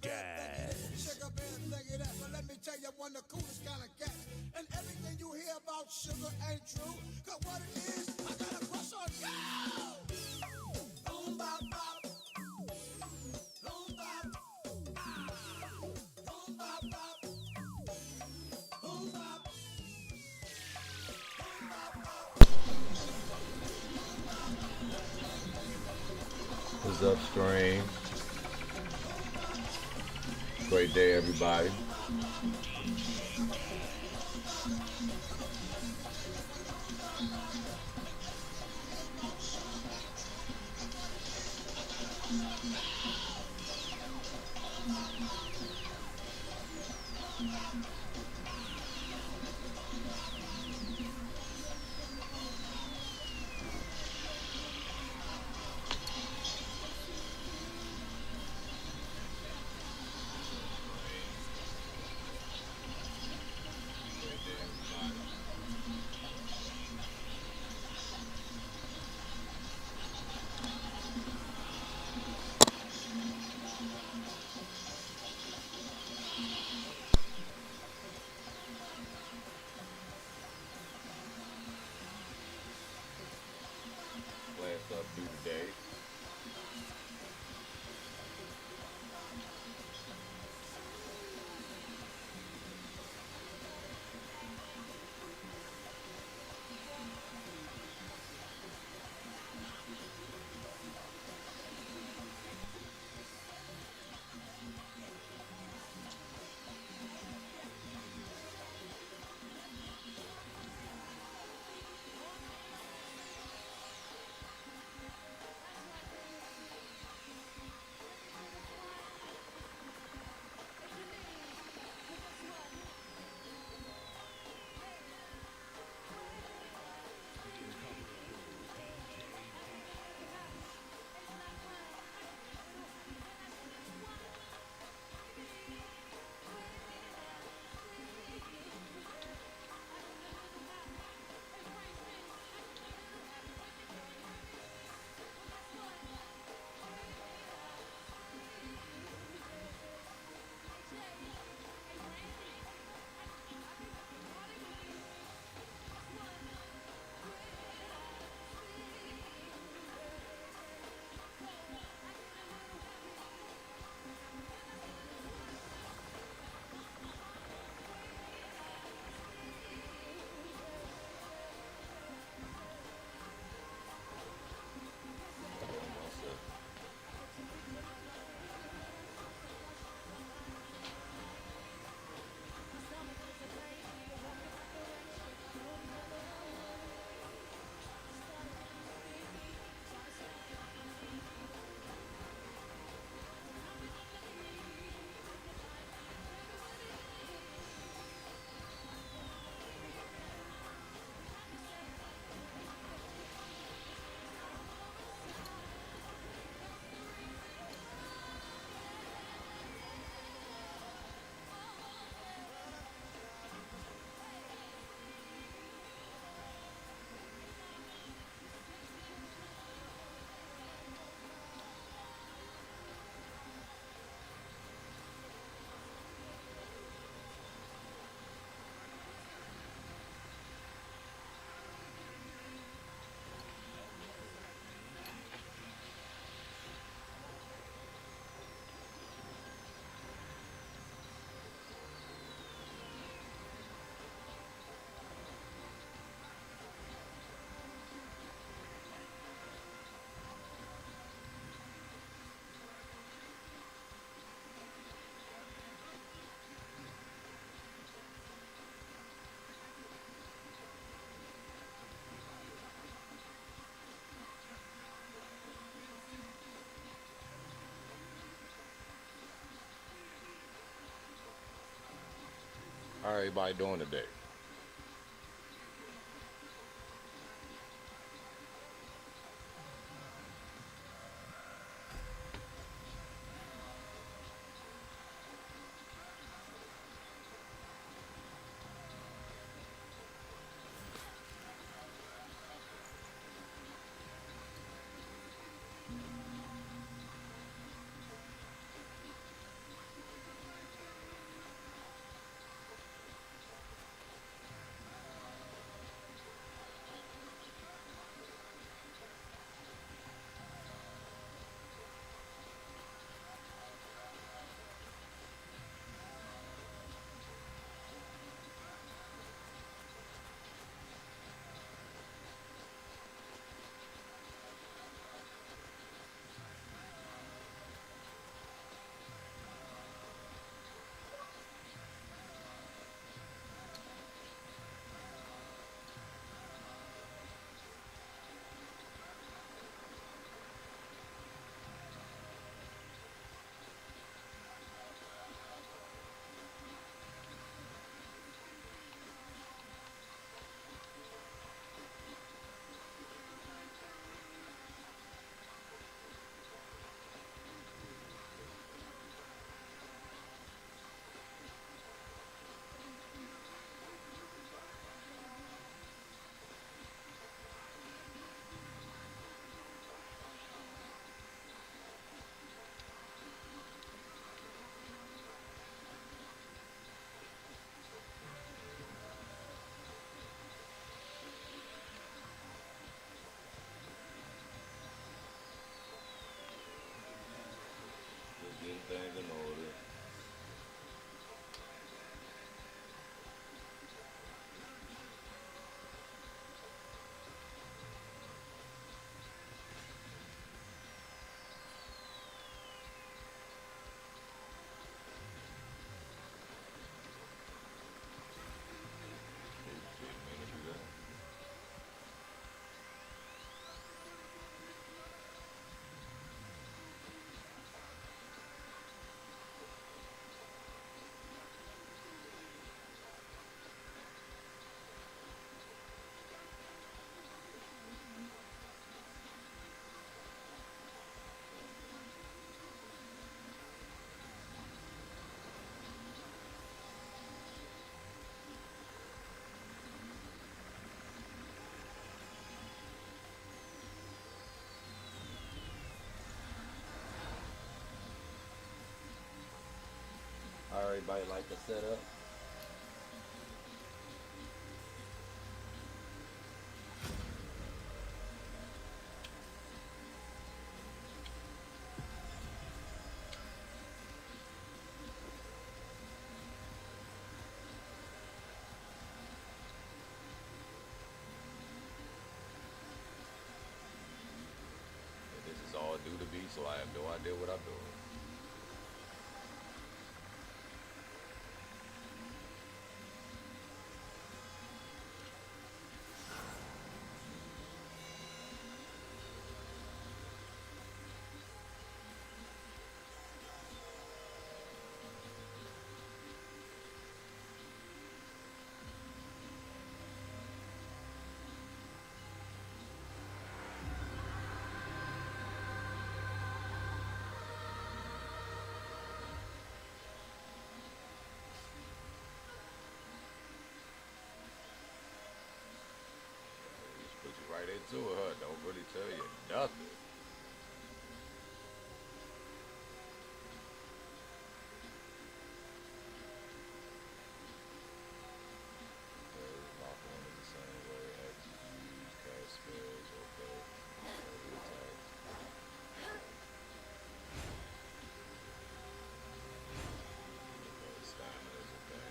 Gas. Sugar bear, think of that. But let me tell you, one of the coolest kind of cats. And everything you hear about sugar ain't true. Cause what it is, I got a crush on you. Boom, bop, bop. Boom, bop. Boom, bop, bop. Boom, bop. What's up, Stream? Great day, everybody. Class up due today. How everybody doing today? Everybody like the setup. This is all due to me, so I have no idea what I'm doing. Just put you right into it, huh? Don't really tell you nothing. Okay, lock on in the same way. X use cast spells. Okay. Heavy attacks. Okay, stamina is okay.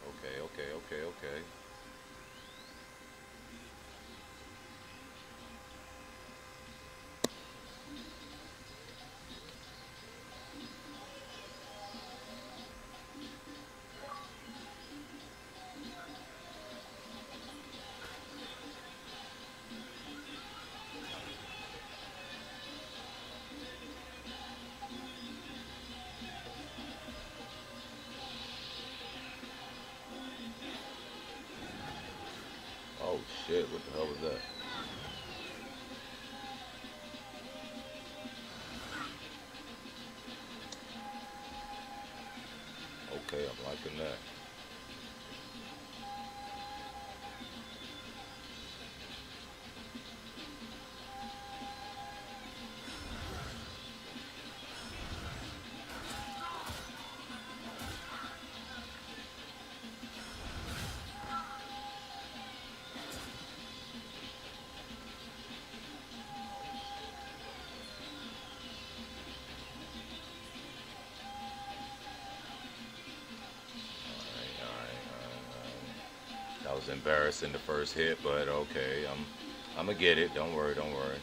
Okay, okay, okay, okay. Oh shit, what the hell was that? Okay, I'm liking that. Alright, alright. That was embarrassing the first hit, but okay, I'm gonna get it. Don't worry, don't worry.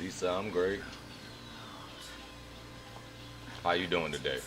Lisa, I'm great. How you doing today?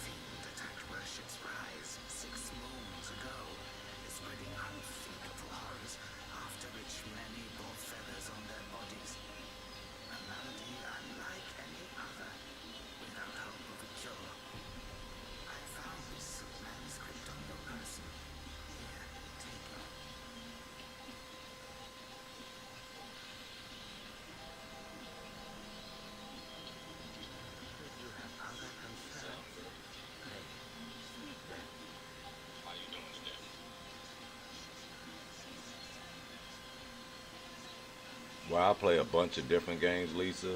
Well, I play a bunch of different games, Lisa.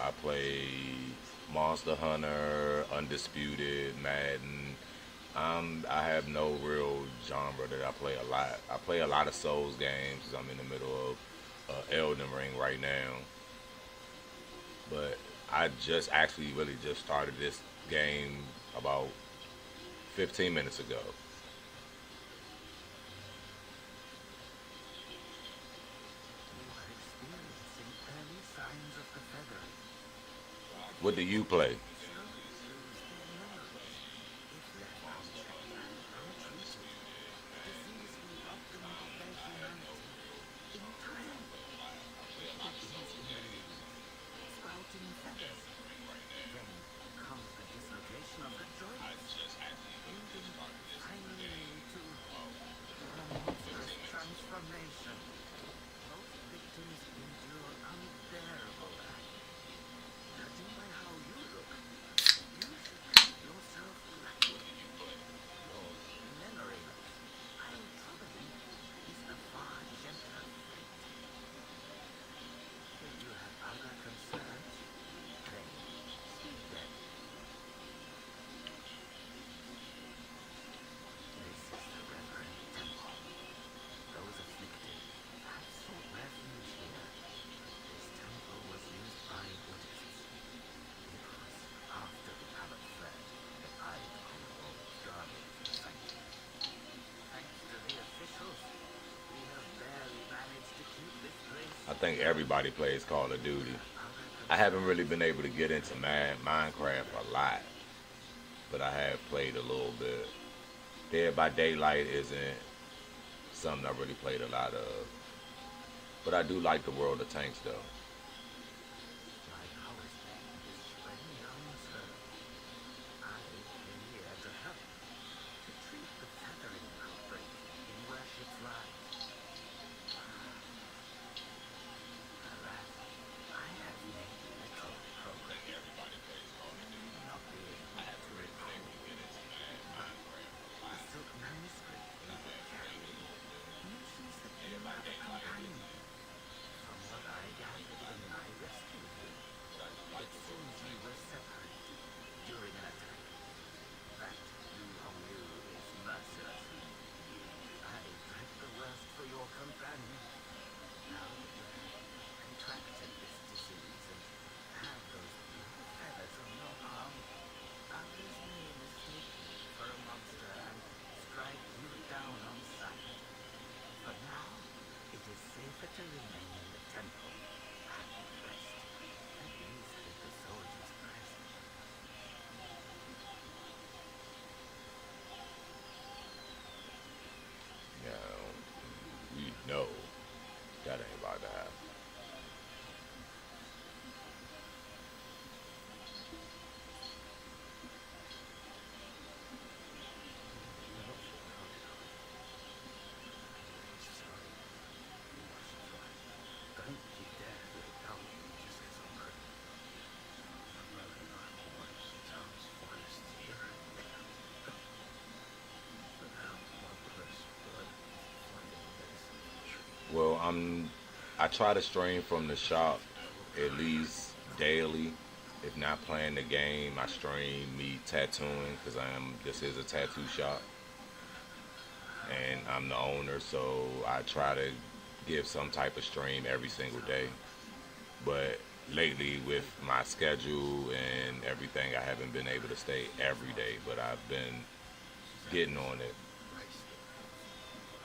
I play Monster Hunter, Undisputed, Madden. I have no real genre that I play a lot. I play a lot of Souls games 'cause I'm in the middle of Elden Ring right now. But I just actually really just started this game about 15 minutes ago. What do you play? I think everybody plays Call of Duty. I haven't really been able to get into Minecraft a lot, but I have played a little bit. Dead by Daylight isn't something I really played a lot of, but I do like the World of Tanks though. You know that ain't about to happen. Well, I try to stream from the shop at least daily. If not playing the game, I stream me tattooing because this is a tattoo shop and I'm the owner, so I try to give some type of stream every single day. But lately, with my schedule and everything, I haven't been able to stay every day, but I've been getting on it.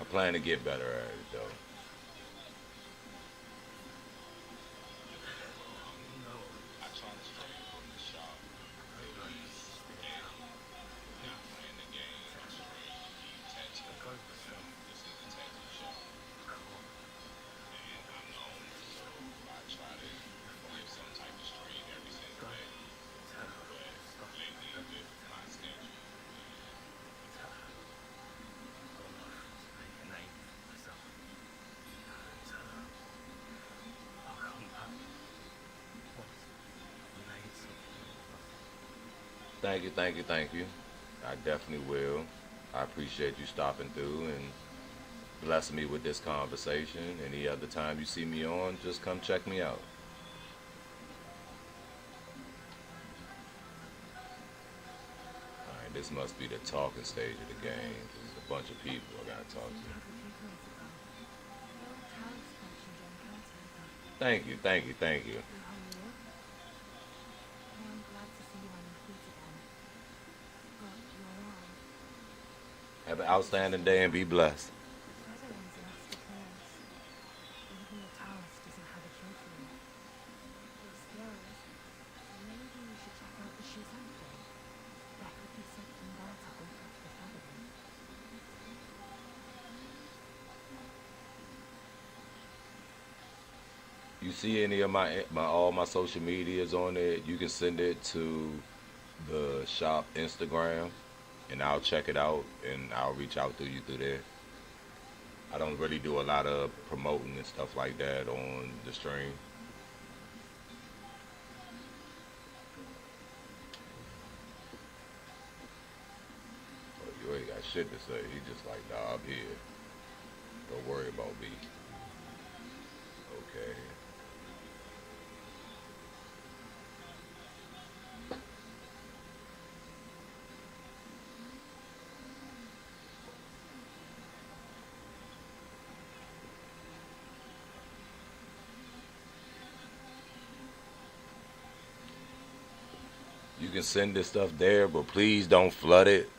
I plan to get better at it though. Thank you, thank you, thank you. I definitely will. I appreciate you stopping through and blessing me with this conversation. Any other time you see me on, just come check me out. All right, this must be the talking stage of the game. There's a bunch of people I gotta talk to. Thank you, thank you, thank you. Have an outstanding day and be blessed. You see any of my all my social medias on it, you can send it to the shop Instagram and I'll check it out and I'll reach out to you through there. I don't really do a lot of promoting and stuff like that on the stream. But you ain't got shit to say. He just like, nah, I'm here. Don't worry about me. Okay. You can send this stuff there, but please don't flood it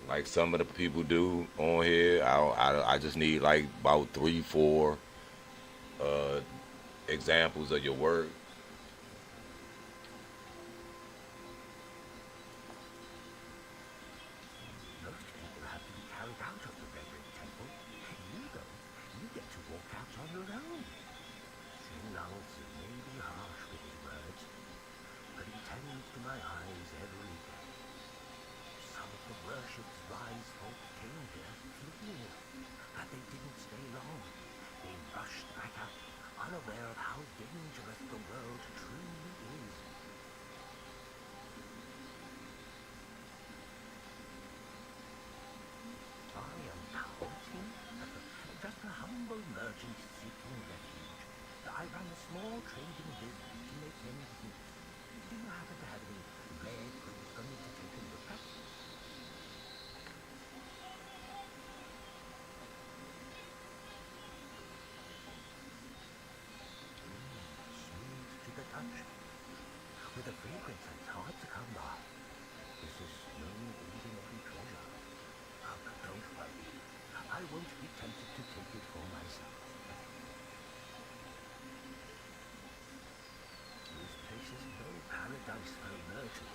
like some of the people do on here. I just need like about three, four uh, examples of your work. Most people have to be carried out of the Reverend Temple. You don't. You get to walk out on your own. Shin Lao Tzu may be harsh with his words, but he tends to my eyes every day. Some of the worship's wise folk came here fleeing, but they didn't stay long. They rushed back out, unaware of how dangerous the world truly is. I am Taoiseach, just a humble merchant seeking refuge. I run a small trading business to make ends meet. Do you happen to have any rare goods for me to take a look at? Smooth to the touch, with a fragrance that's hard to come by. This is no ordinary treasure. Oh, but don't worry. I won't be tempted to take it for myself. This place is no paradise for a merchant.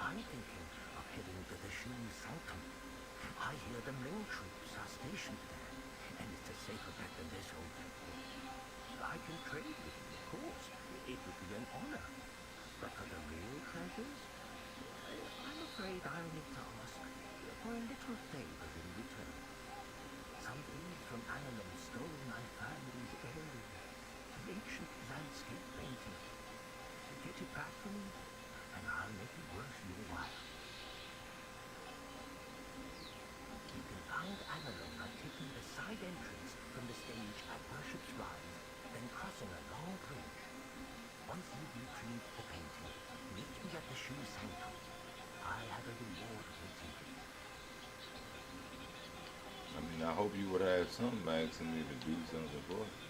I'm thinking of heading to the Shu Sanctum. I hear the Ming troops are stationed there, and it's a safer bet than this old temple. I can trade with you, of course. It would be an honor. But for the real treasures, I'm afraid I'll need to ask for a little favor in return. Some thieves from Annam stole my family's heirloom, an ancient landscape painting. Get it back for me, and I'll make it worth your while. You can find Annalone by taking the side entrance from the stage at Worship's Rise, then crossing a long bridge. Once you've retrieved the painting, meet me at the Shu Sanctum. I have a reward waiting for you. I mean, I hope you would have something asking me to do something for you.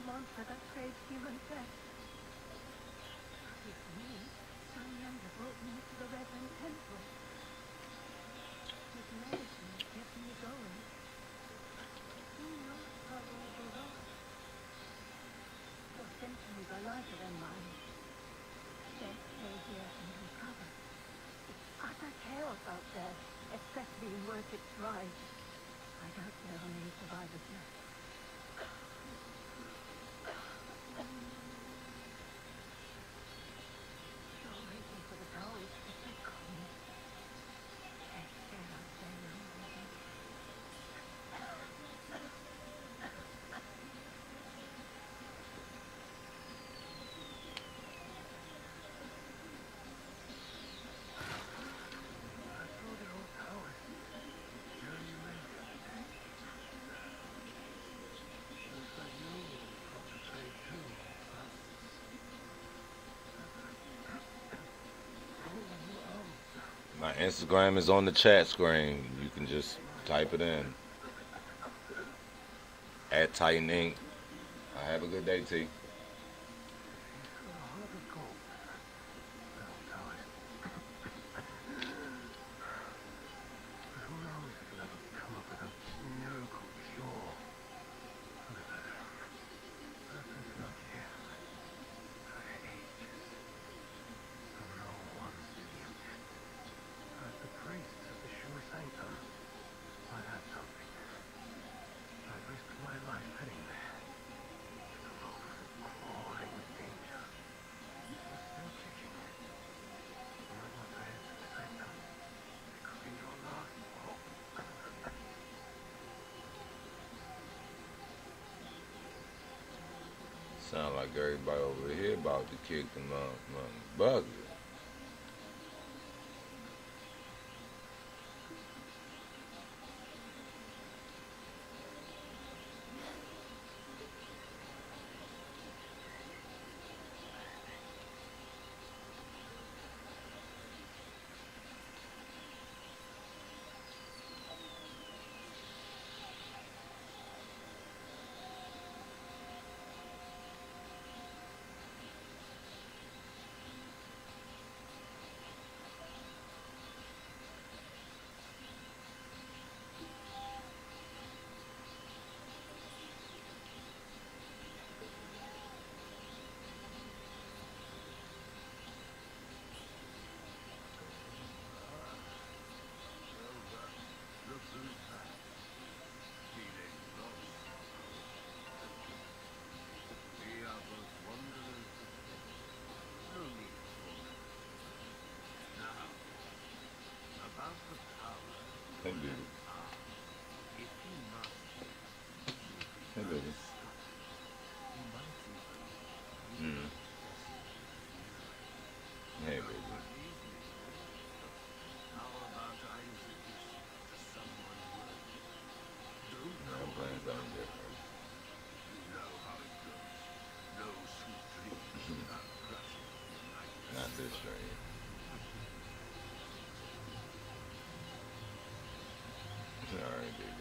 monster that craves human flesh. It's me. Sun Younger brought me to the Reverend Temple. His medicine kept me going. Who knows how all will last? Your sentiments are lighter than mine. Best stay here and recover. It's utter chaos out there, especially in Worship's Rise. I doubt there are many survivors left. You're waiting for the towers to pick on me. Take care out there, young lady. My Instagram is on the chat screen. You can just type it in. At Titan Inc. Have a good day, T. Sound like everybody over here about to kick them bucket. Hey, baby. Hey, baby. Mm. Hey, baby. No, I'm playing something different. Not this stream. All right, baby.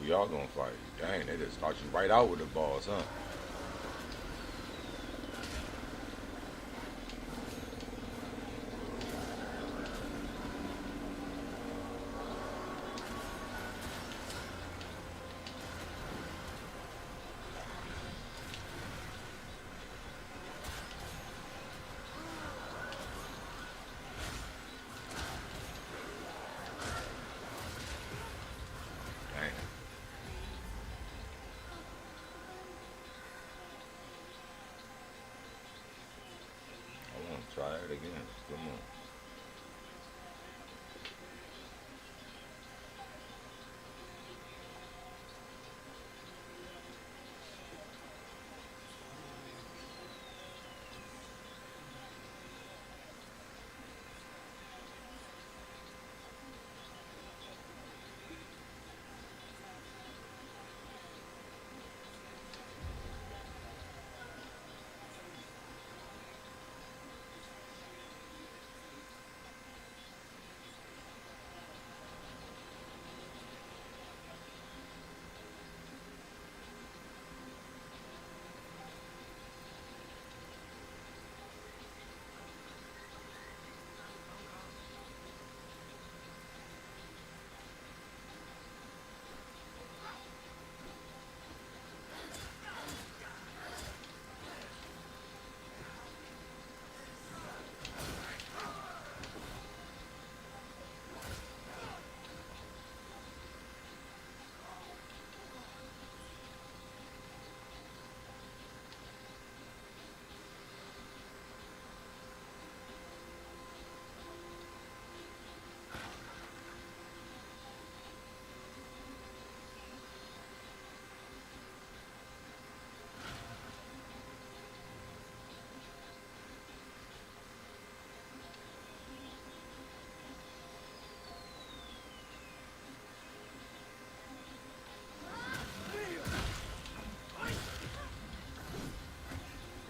y'all gonna fight? Dang, they just start you right out with the balls, huh? Dang. I want to try it again. Come on.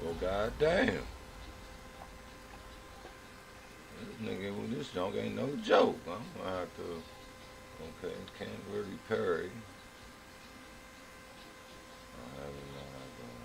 Well, goddamn. This nigga with this junk ain't no joke. I'm gonna have to. Okay, can't really parry. I have no idea.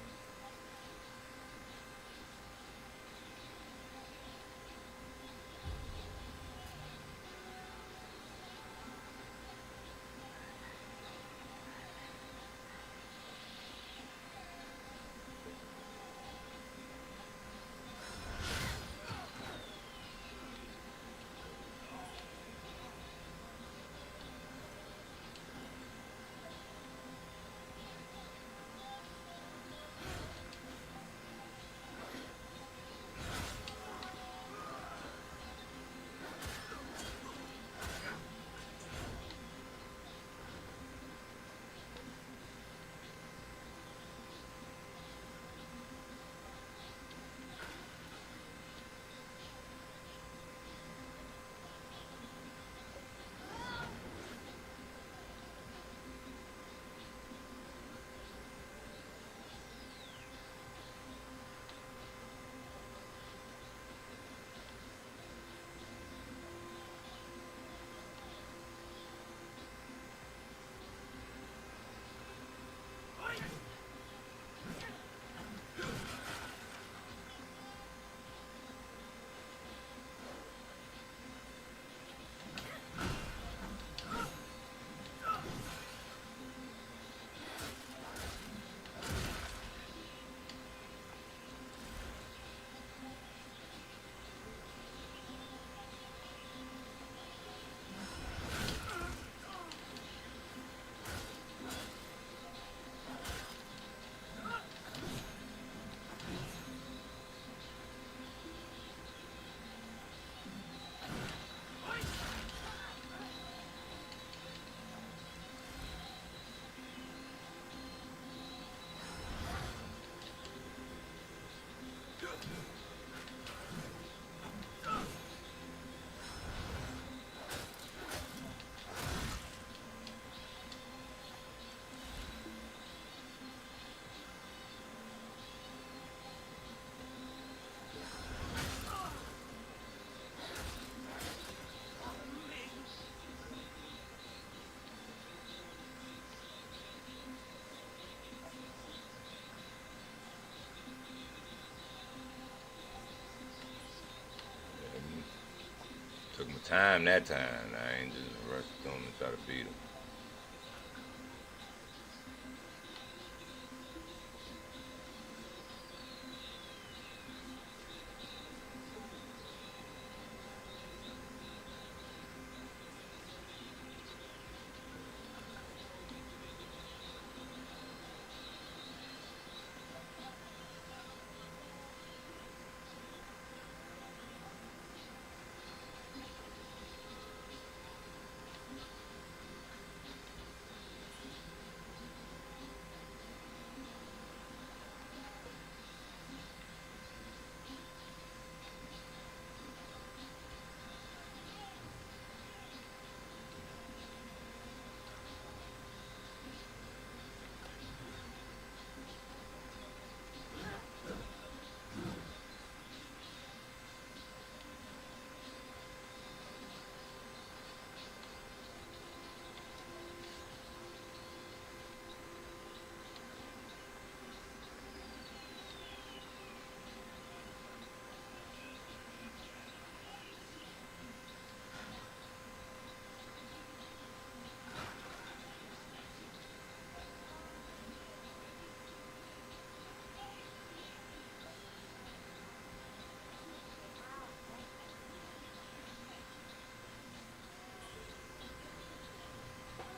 time that time. I ain't just rush them and try to beat them.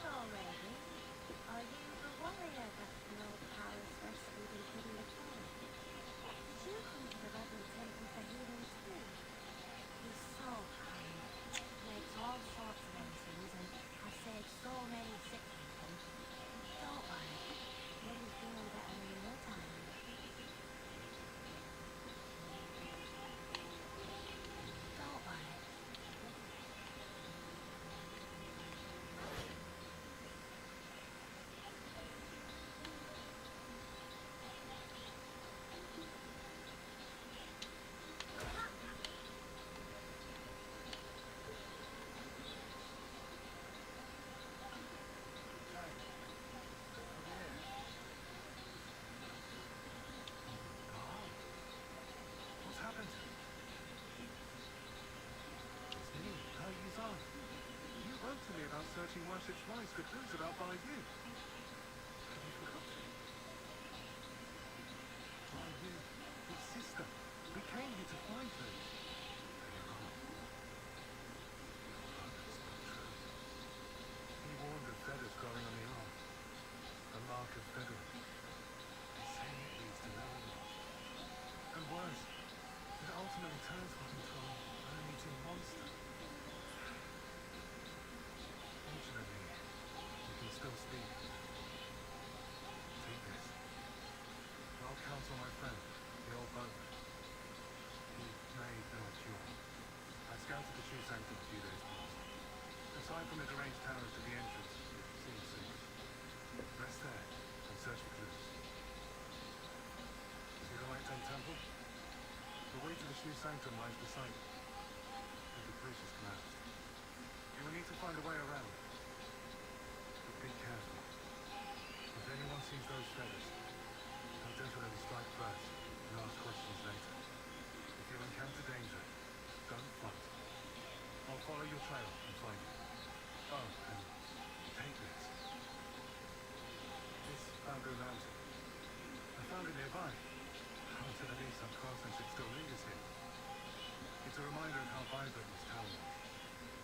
Hello, Reggie. Are you the warrior that no palace rescued in Idiot Town? You come to the Rebel Temple for healing too. He's so kind. Makes all sorts of medicines and has saved so many sick people. Don't worry. You'll be feeling better in no time. Don't worry. What's happened? It's me, How Yuzan. You wrote to me about searching Worship's Rise for clues about Bai Yu. Have you forgotten? Bai Yu, your sister. We came here to find her. You're wrong. That's not true. He warned of feathers growing on the arm. A mark of feathering. They say it leads to no loss. And worse, it ultimately turns one into a man-eating monster. Fortunately, you can still speak. Take this. I'll counsel my friend, the old boatman. He may know a cure. I scouted the shoe sanctum a few days past. Aside from the deranged towers to the entrance, it seems safe. Rest there and search for clues. See the Light Temple? The way to the Shoe Sanctum lies beside it. With the bridge is collapsed. You will need to find a way around. But be careful. If anyone sees those feathers, don't definitely strike first and ask questions later. If you encounter danger, don't fight. I'll follow your trail and find you. Oh, and take this. This Bamboo Mountain. I found it nearby. To the least, I'm craftsmanship still lingers here. It's a reminder of how vibrant this town was.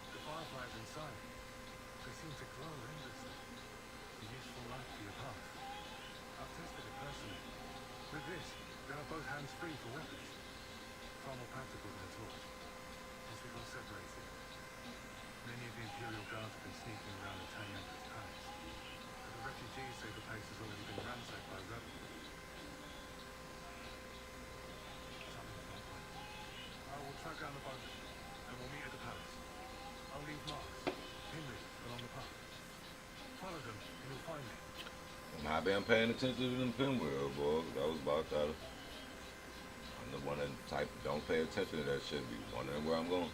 The fireflies inside, they seem to glow endlessly. A useful light for your path. I've tested it personally. With this, there are both hands free for weapons. Far more practical than a torch. Since we got separated, many of the Imperial Guards have been sneaking around the Tang Emperor's palace. But the refugees say the place has already been ransacked by rebels. I will track down the boat, and we'll meet at the palace. I'll leave marks, Henry, along the path. Follow them, and you'll find me. I've been paying attention to them pinwheels, boy. I was about to. I'm the one that type don't pay attention to that shit. Be wondering where I'm going.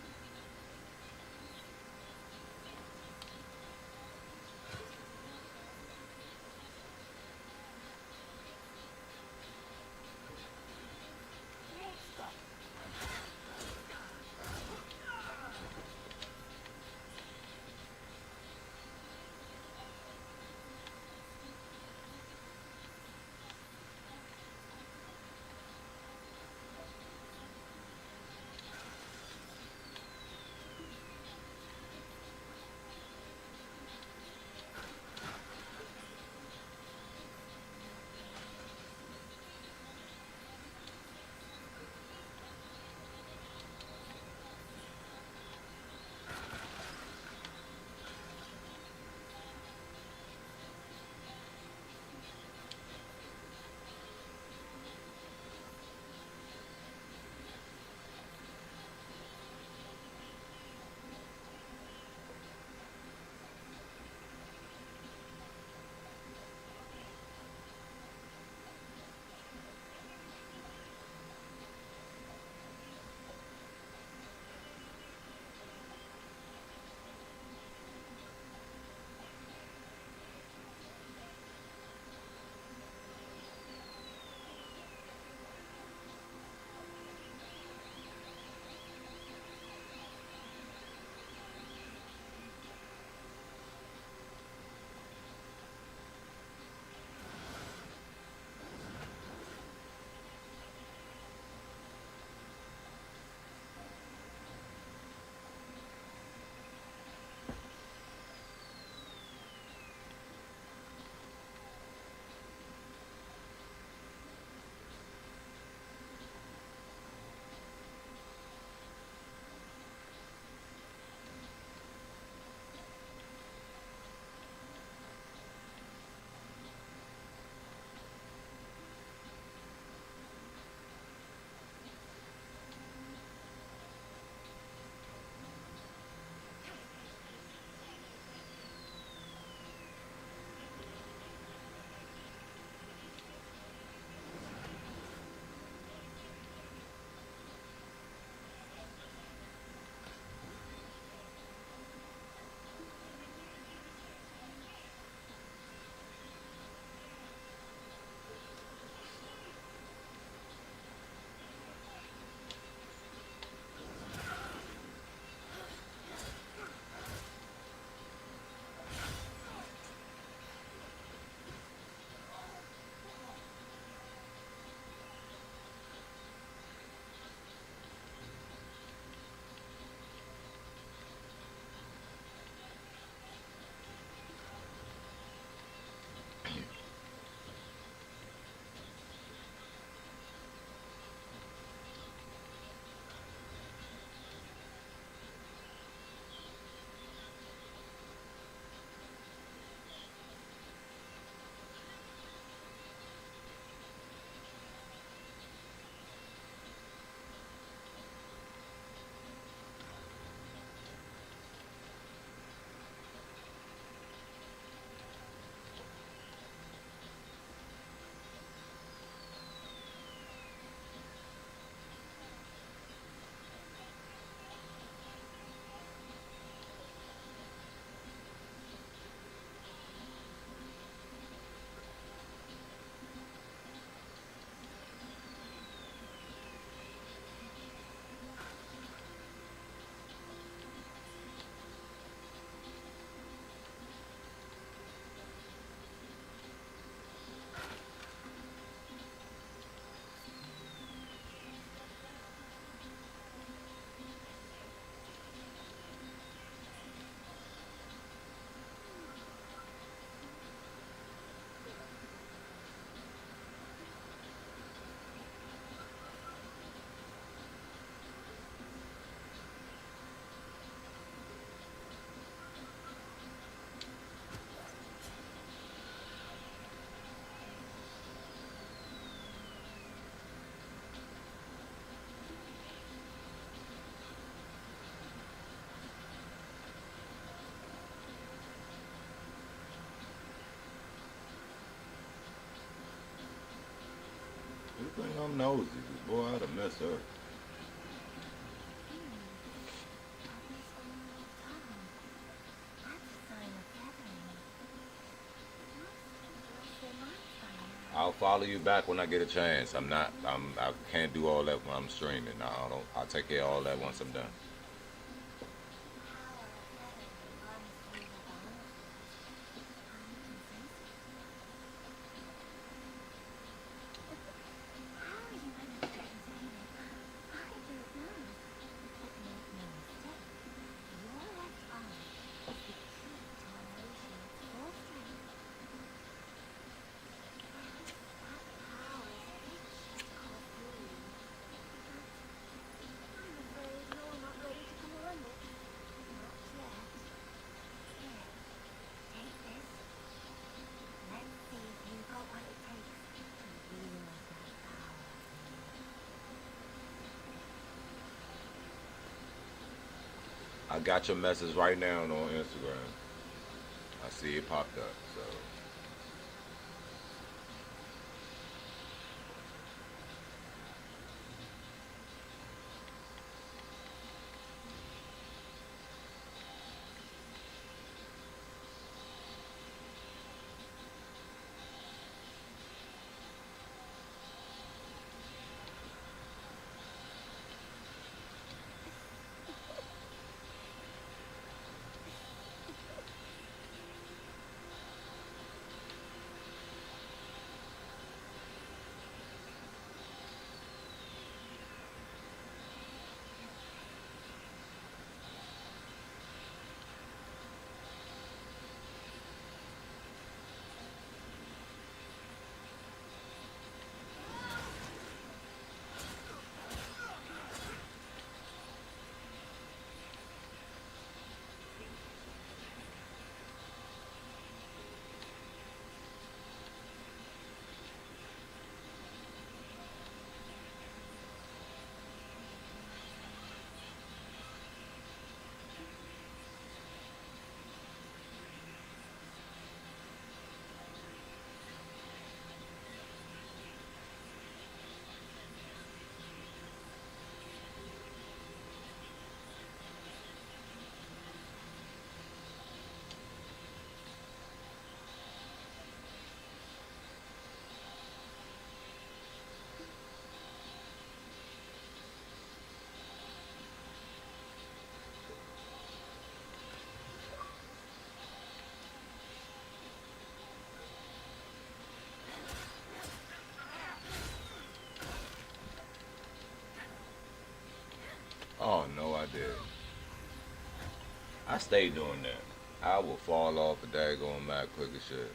I'm nosy. Boy, I'd have messed her. Puppies on your tongue. That's a sign of feathering. Most girls say mine's by now. I'll follow you back when I get a chance. I'm not. I can't do all that when I'm streaming. No, I don't. I'll take care of all that once I'm done. Power of feathering runs through the bones. How you can sense it? How you manage to contain it, I don't know. But make no mistake, your left arm is the key to unleashing its full strength. That power is itching to call through you. But I'm afraid you're not ready to command it. Not yet. Here, take this. Let's see if you've got what it takes to wield that power. I got your message right now on Instagram. I see it popped up. So oh no, I did. I stay doing that. I will fall off a daggone map quick as shit.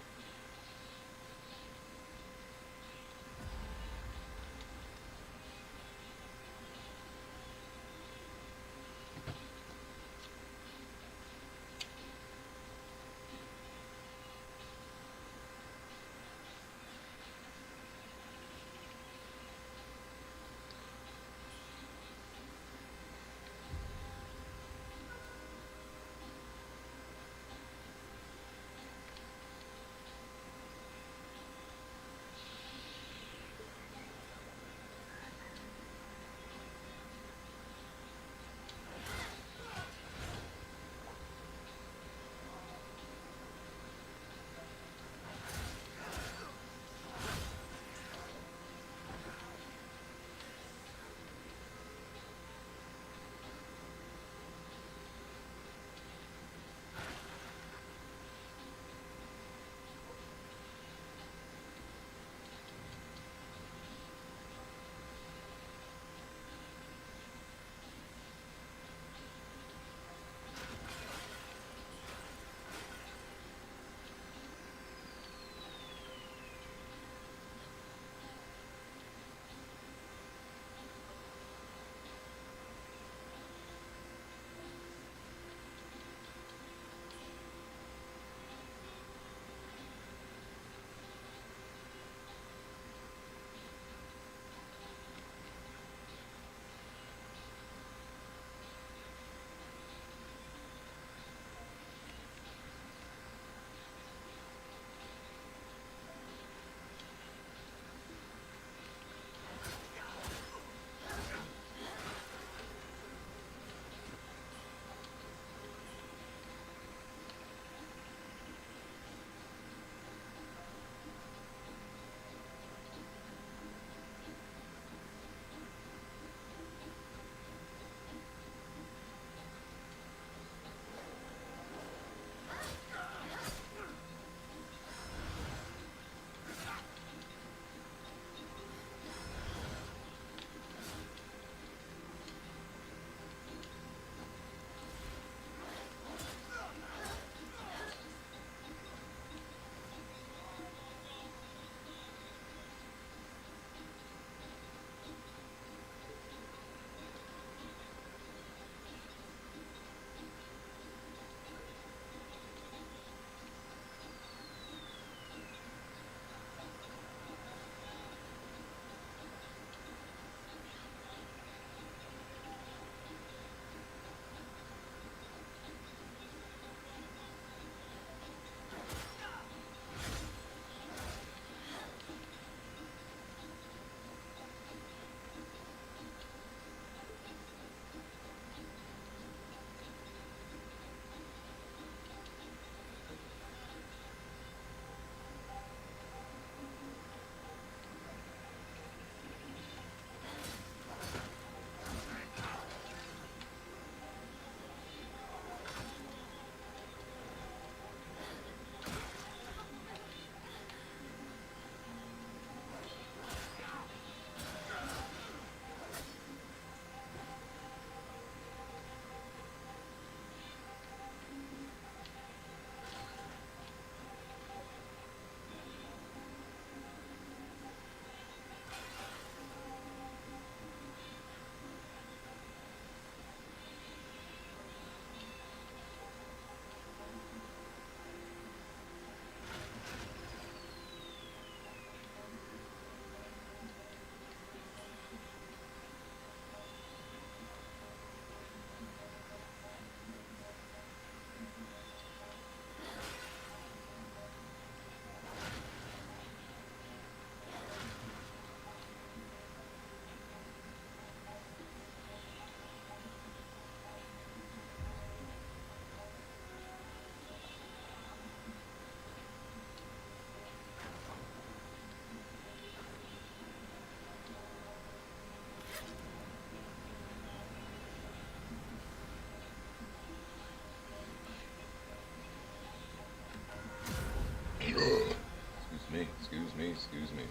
Excuse me.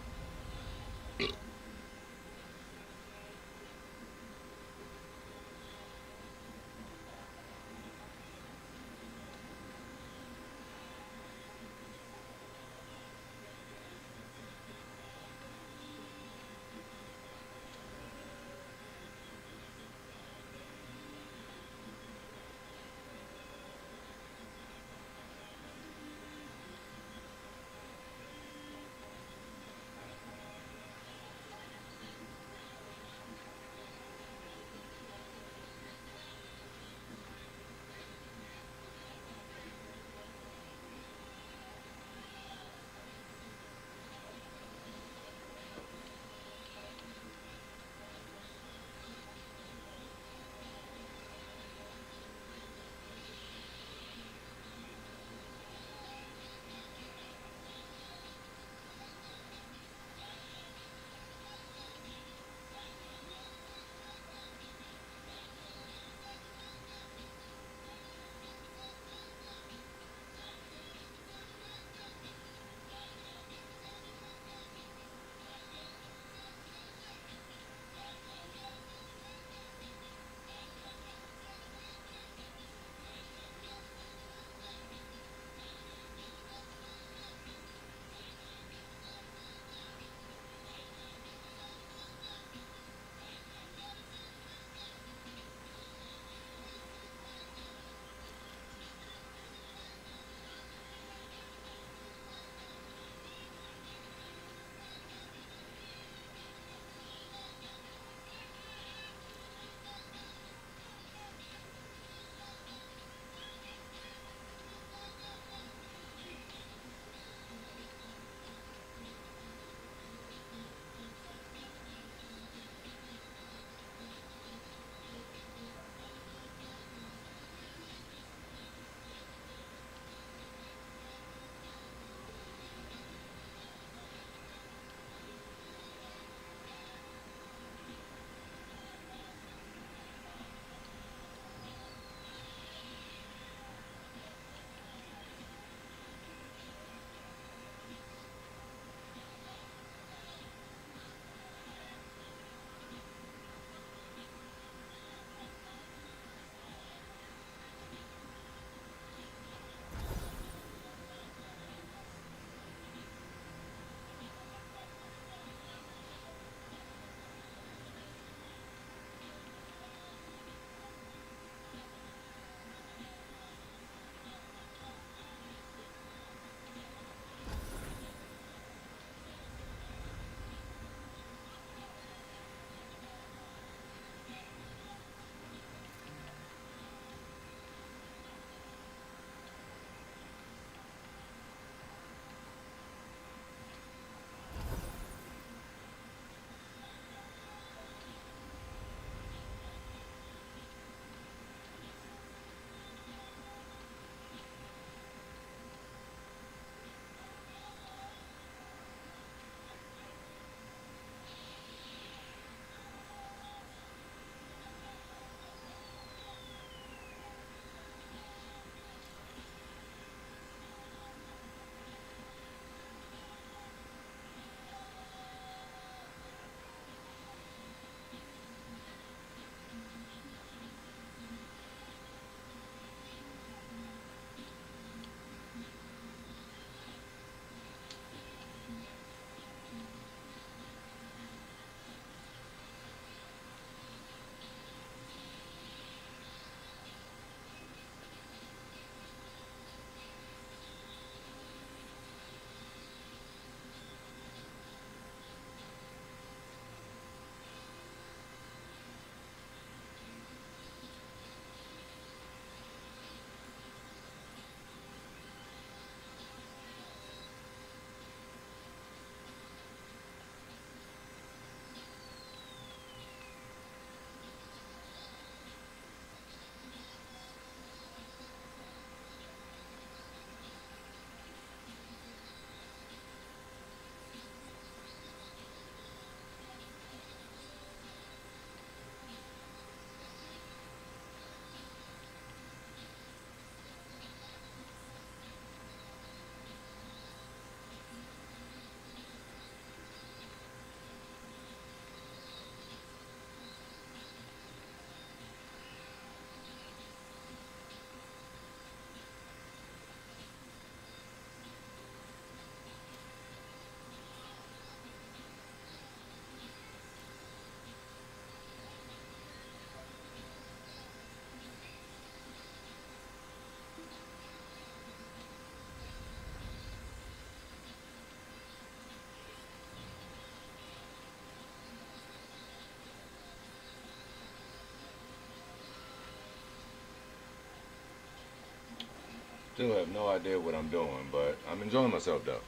Still have no idea what I'm doing, but I'm enjoying myself though.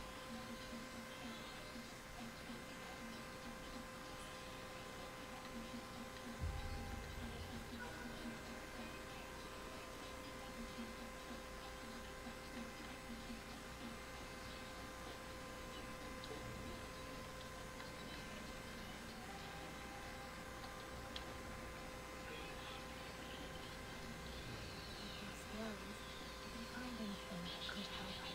With your skills, if you find anything that could help us.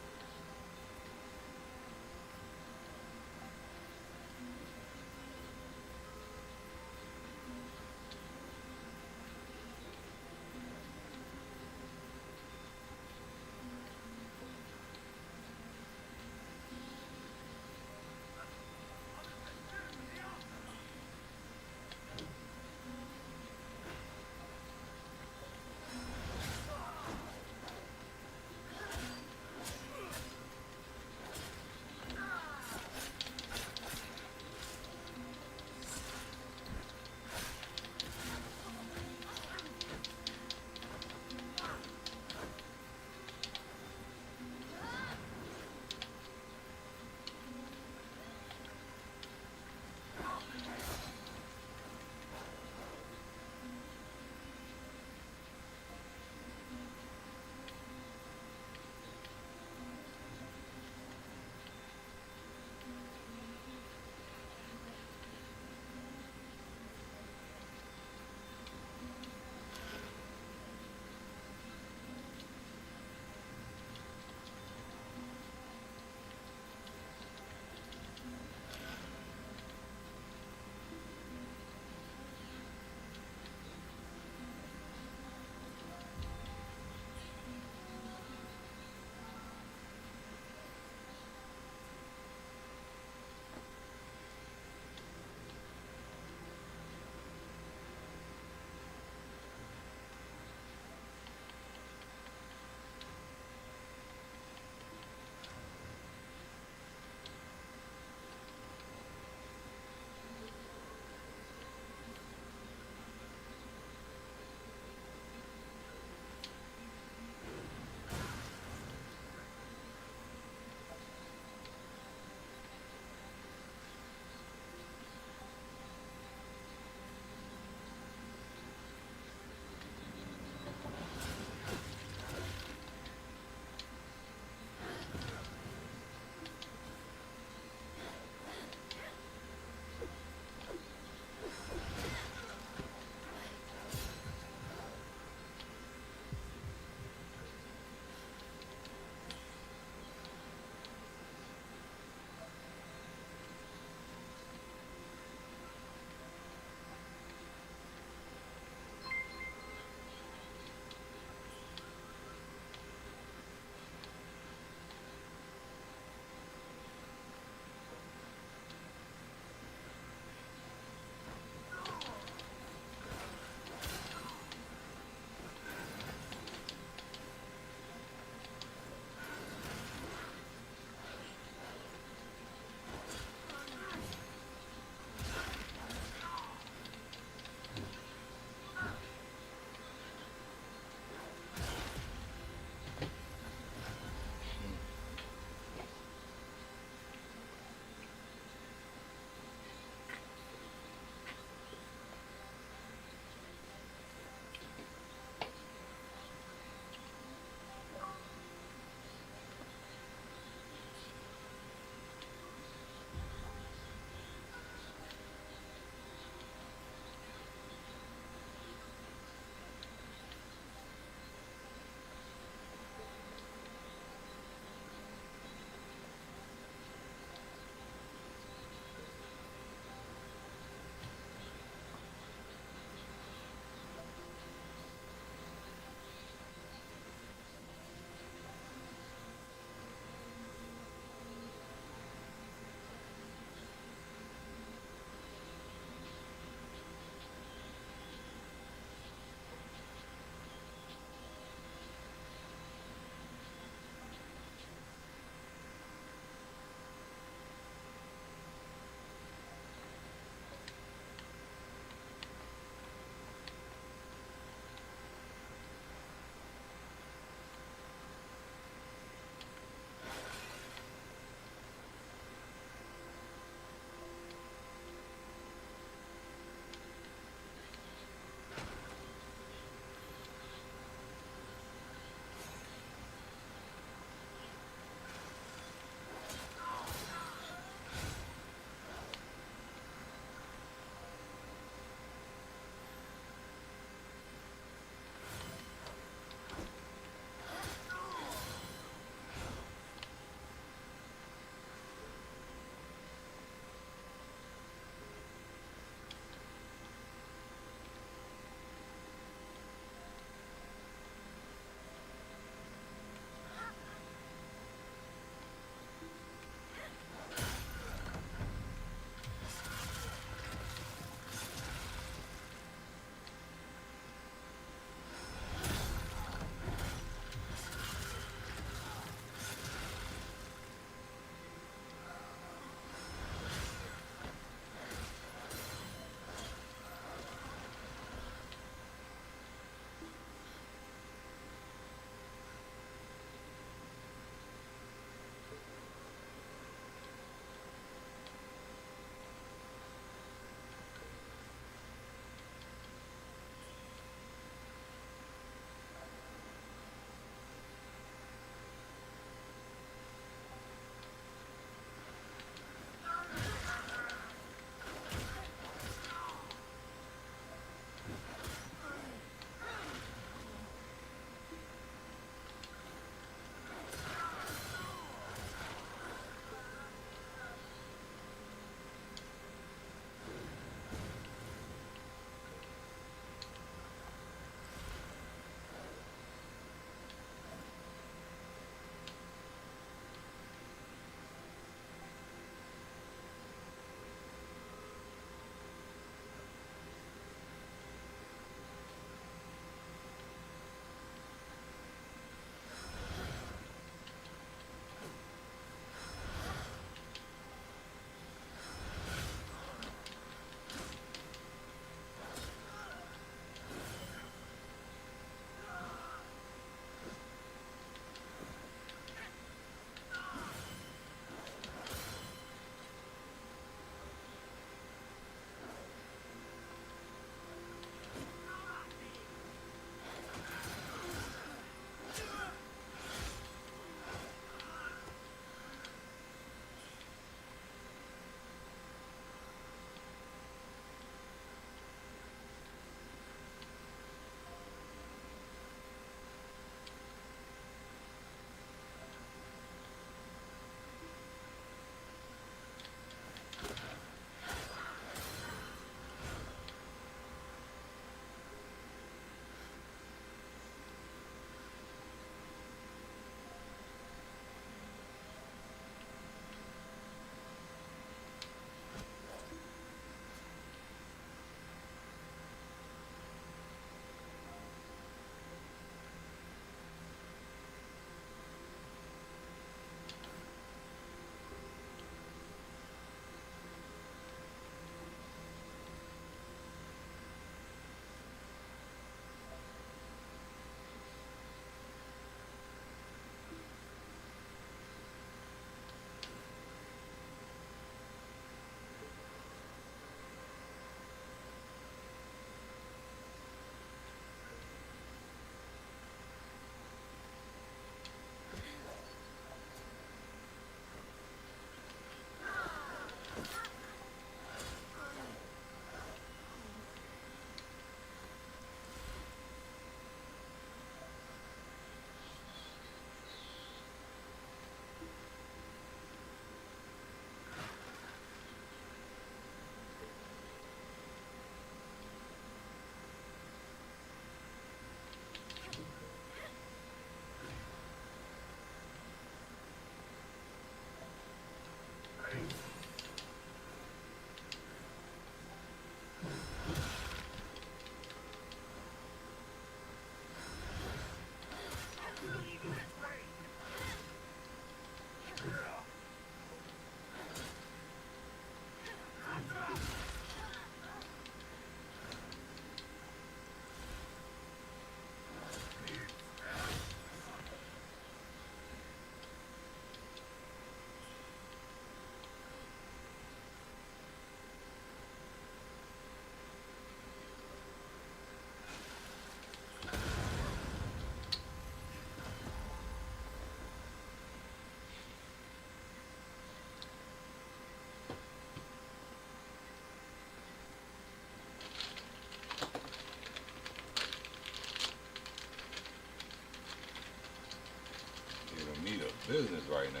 business right now.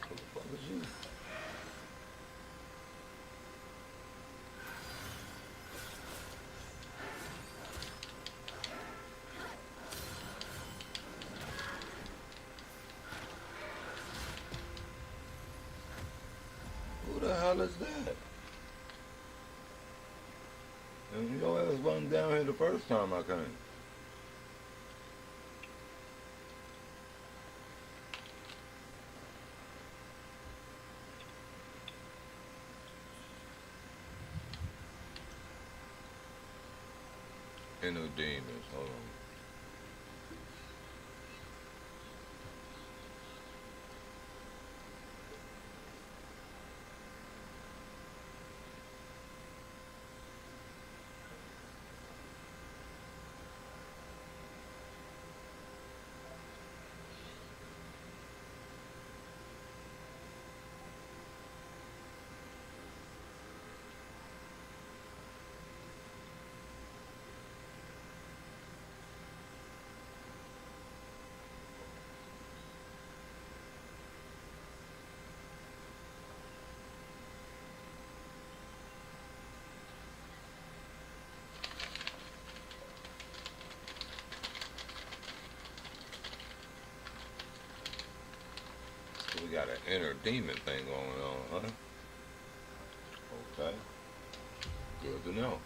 Who the fuck is you? Who the hell is that? And your ass wasn't down here the first time I came. Inner demons, hold on. So we got an inner demon thing going on, huh? Okay. Good to know.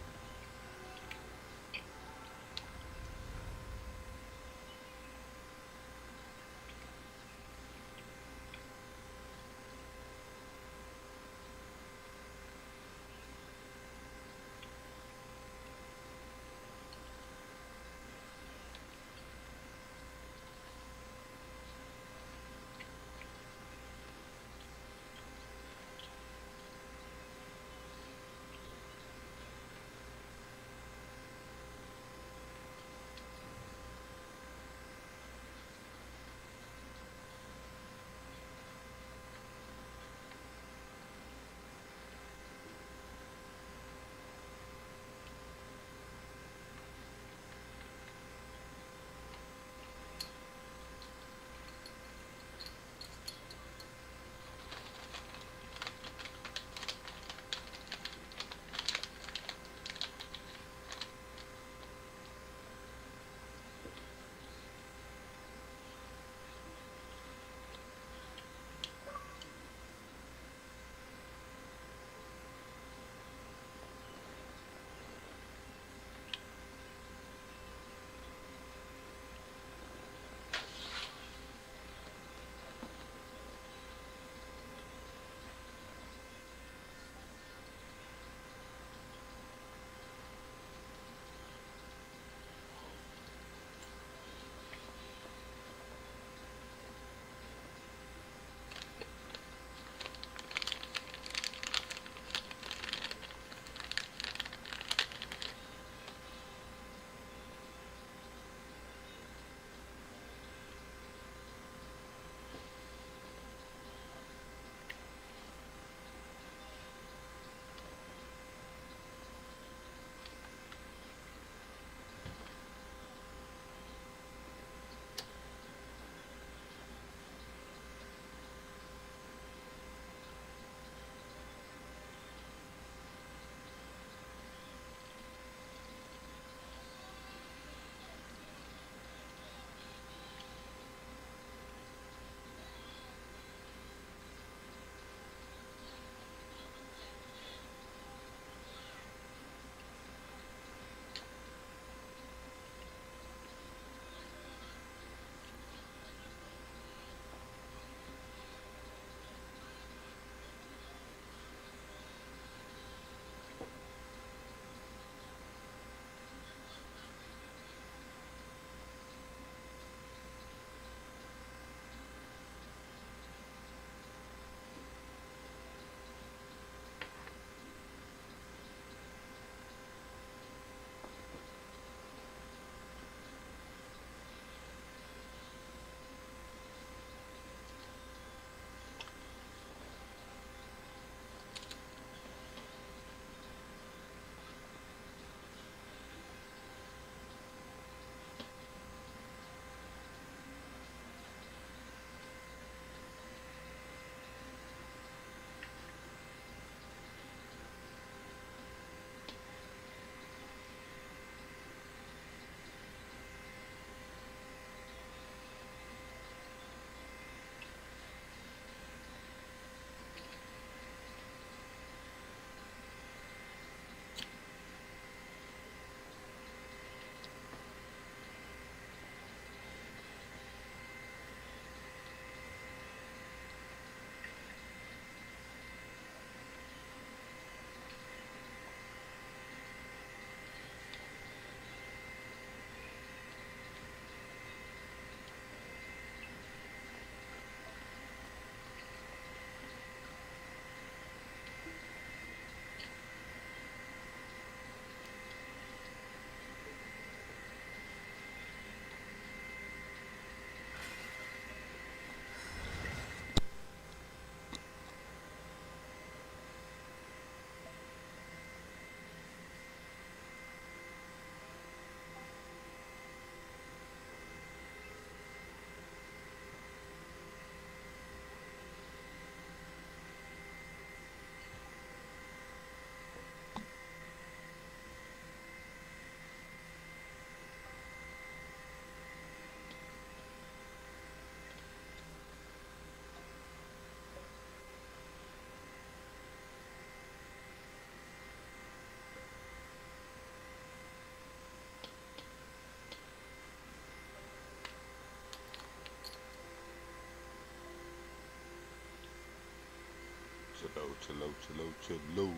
chillo, chillo, chillo.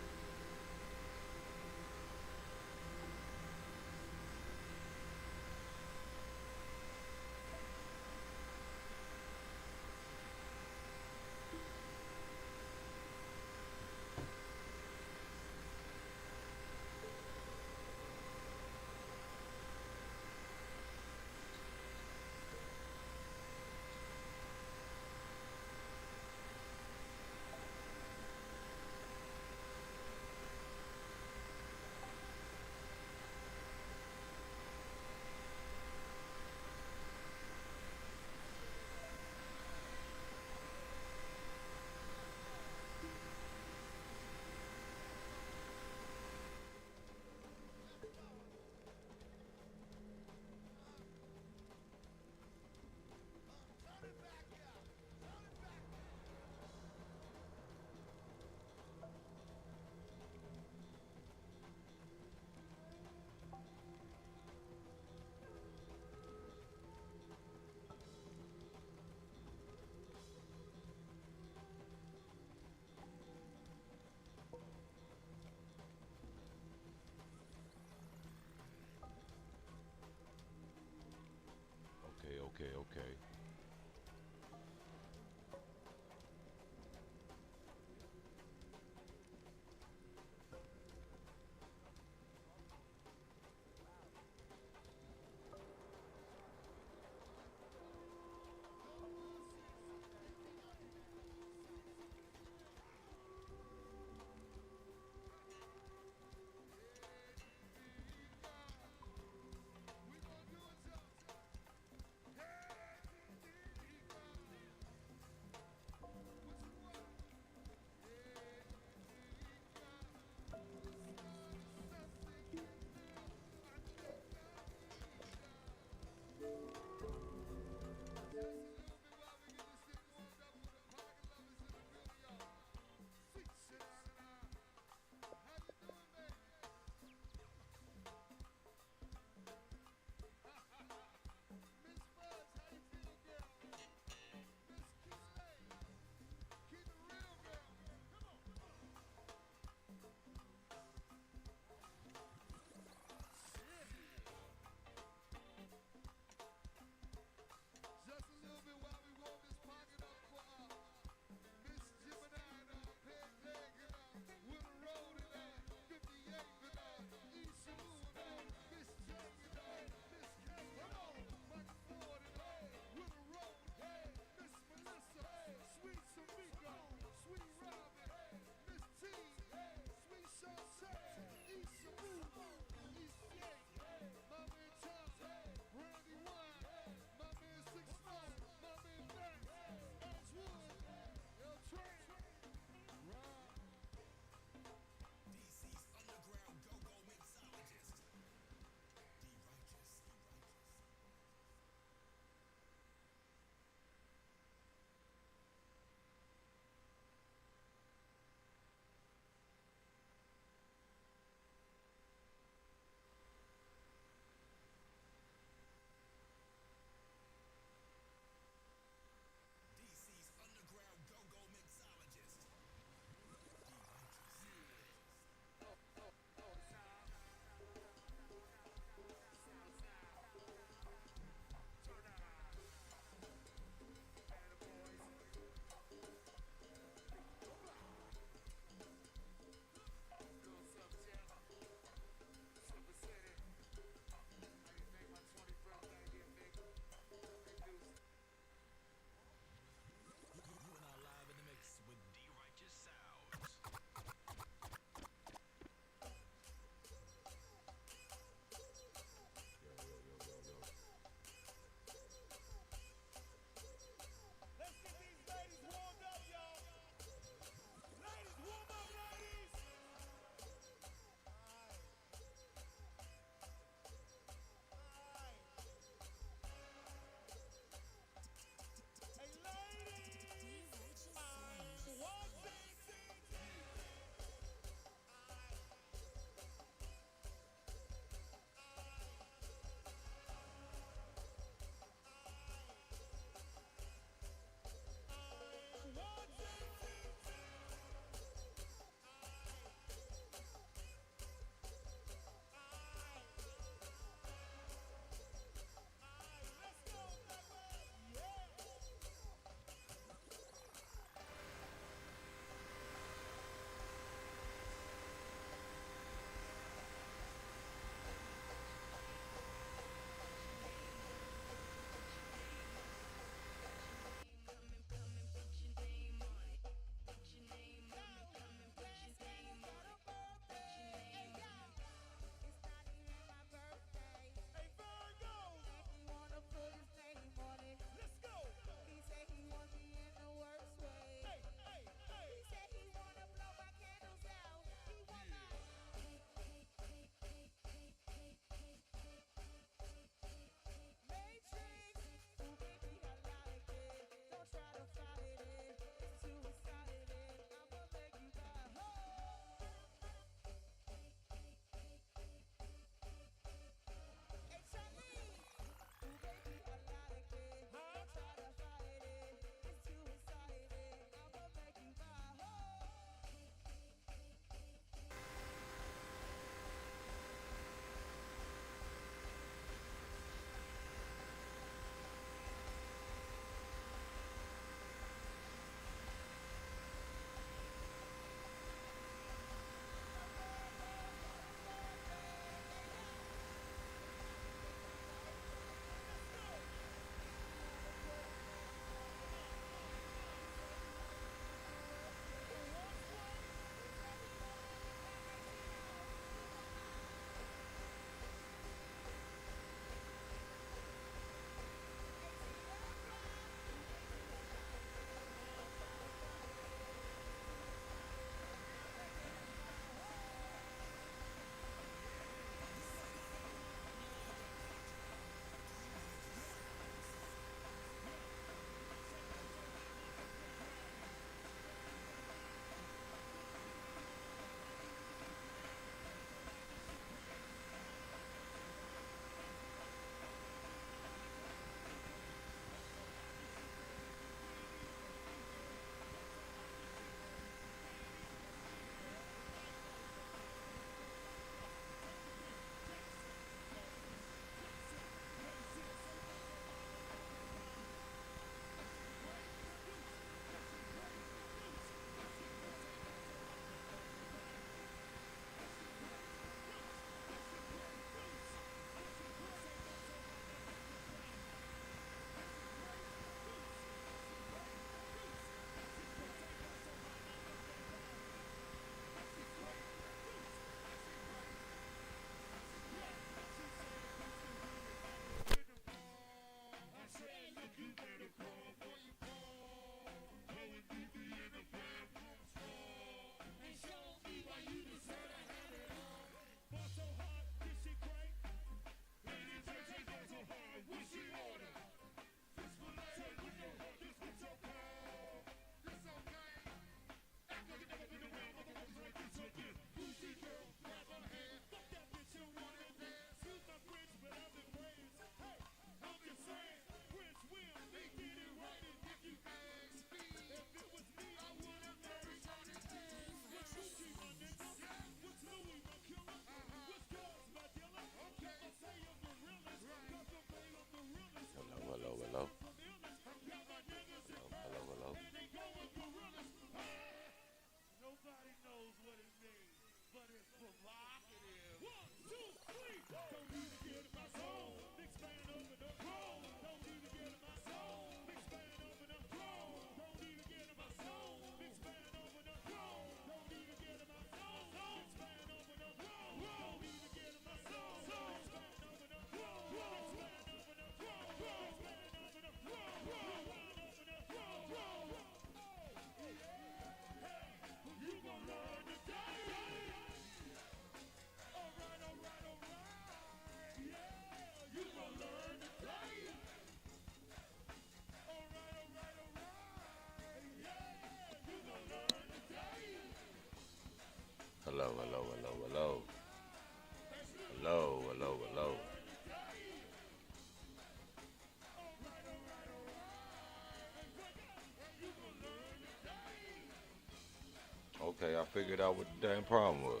figured out what the damn problem was.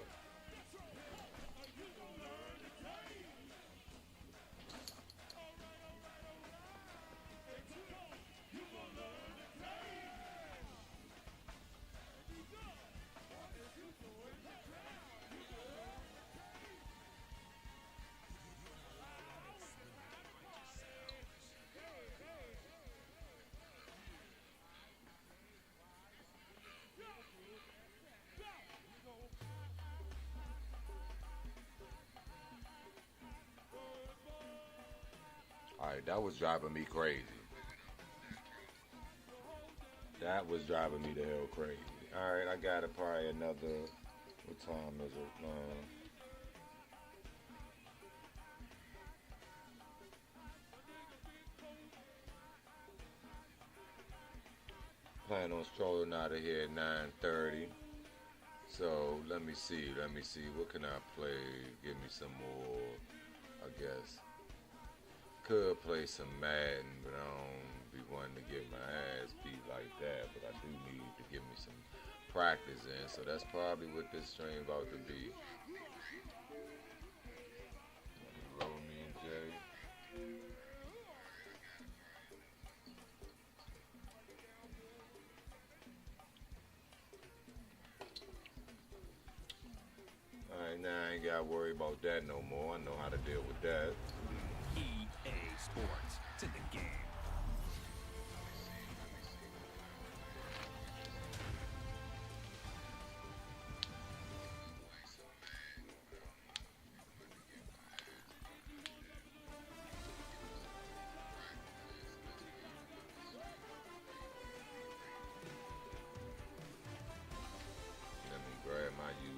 Alright, that was driving me crazy. That was driving me the hell crazy. Alright, I got it probably another. What time is it? Plan on strolling out of here at 9:30. So let me see. Let me see. What can I play? Give me some more. I guess. Could play some Madden, but I don't be wanting to get my ass beat like that. But I do need to give me some practice in. So that's probably what this stream about to be. Roll me and Jay. Alright, now I ain't gotta worry about that no more. I know how to deal with that. EA Sports. It's in the game. Let me grab my youth.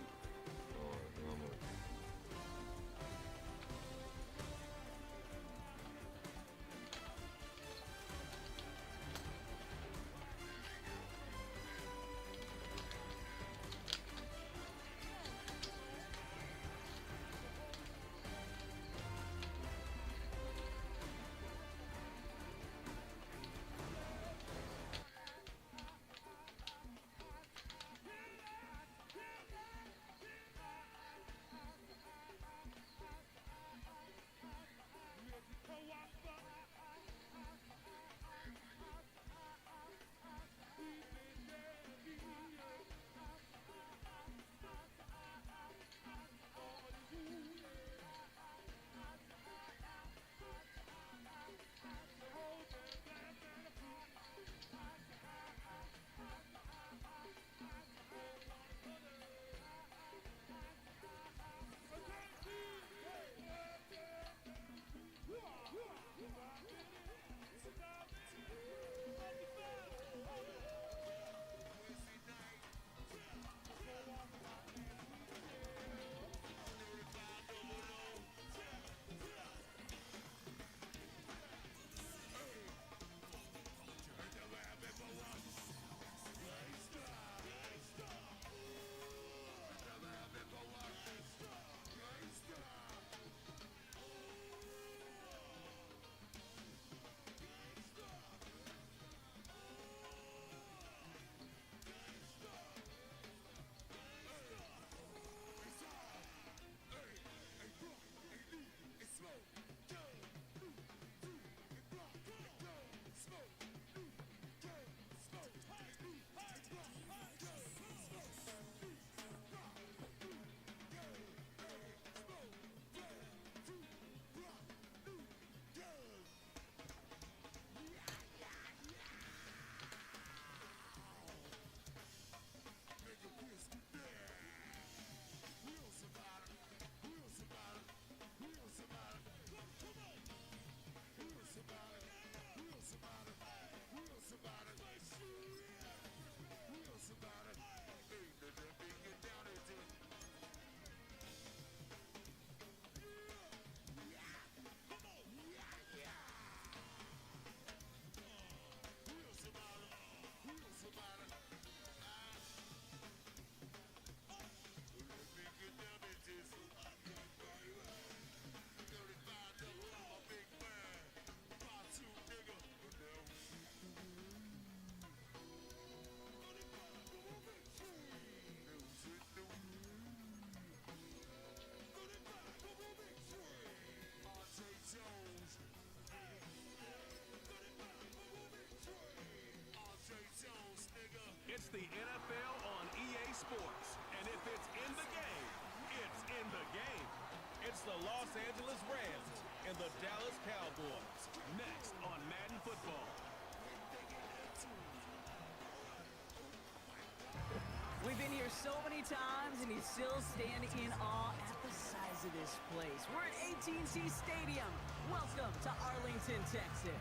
Los Angeles Rams and the Dallas Cowboys. Next on Madden Football. We've been here so many times, and you still stand in awe at the size of this place. We're at AT&T Stadium. Welcome to Arlington, Texas.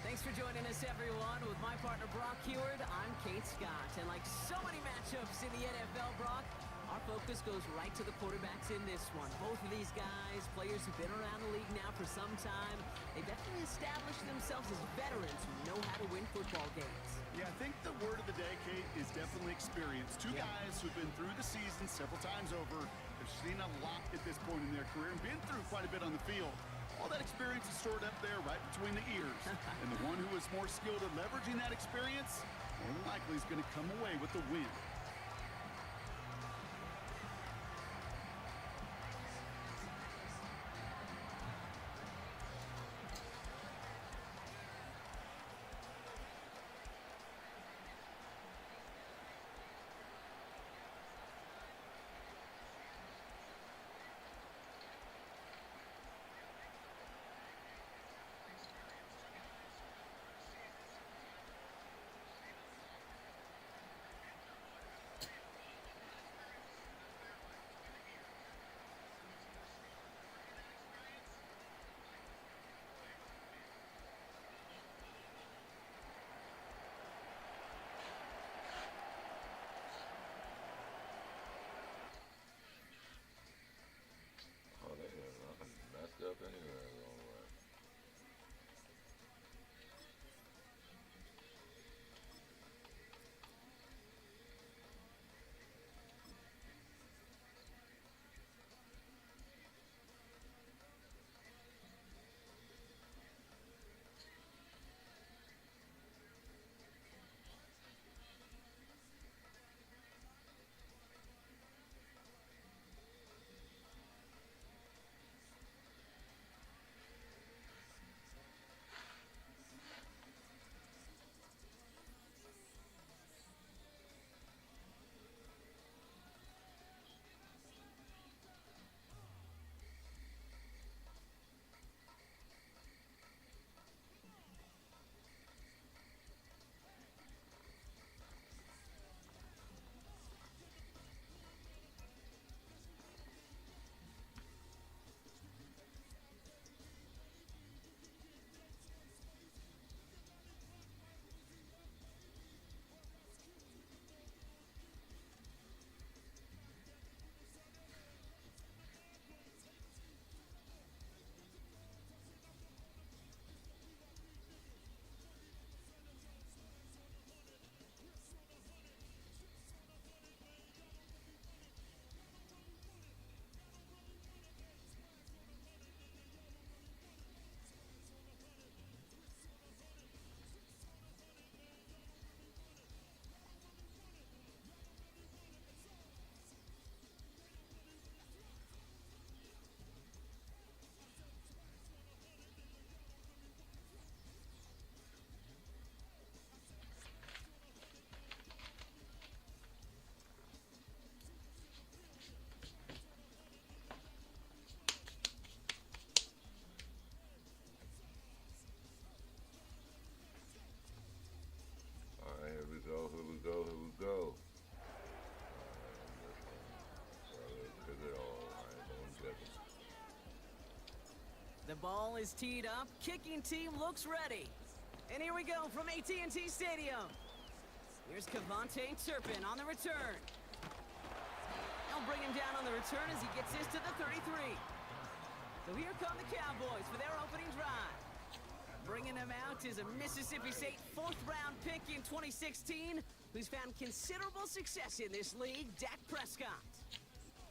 Thanks for joining us, everyone. With my partner, Brock Heward, I'm Kate Scott. And like so many matchups in the NFL, Brock, our focus goes right to the quarterbacks in this one. Both of these guys, players who've been around the league now for some time, they definitely established themselves as veterans who know how to win football games. Yeah, I think the word of the day, Kate, is definitely experience. Two guys who've been through the season several times over. They've seen a lot at this point in their career and been through quite a bit on the field. All that experience is stored up there right between the ears. And the one who is more skilled at leveraging that experience, more than likely is going to come away with the win. Oh, they got nothing messed up anywhere along the way. Alright, here we go, here we go, here we go. Pick it all. Alright, longevity. The ball is teed up. Kicking team looks ready. And here we go from AT&T Stadium. Here's Cavante Turpin on the return. They'll bring him down on the return as he gets this to the 33. So here come the Cowboys for their opening drive. Bringing them out is a Mississippi State fourth-round pick in 2016 who's found considerable success in this league, Dak Prescott.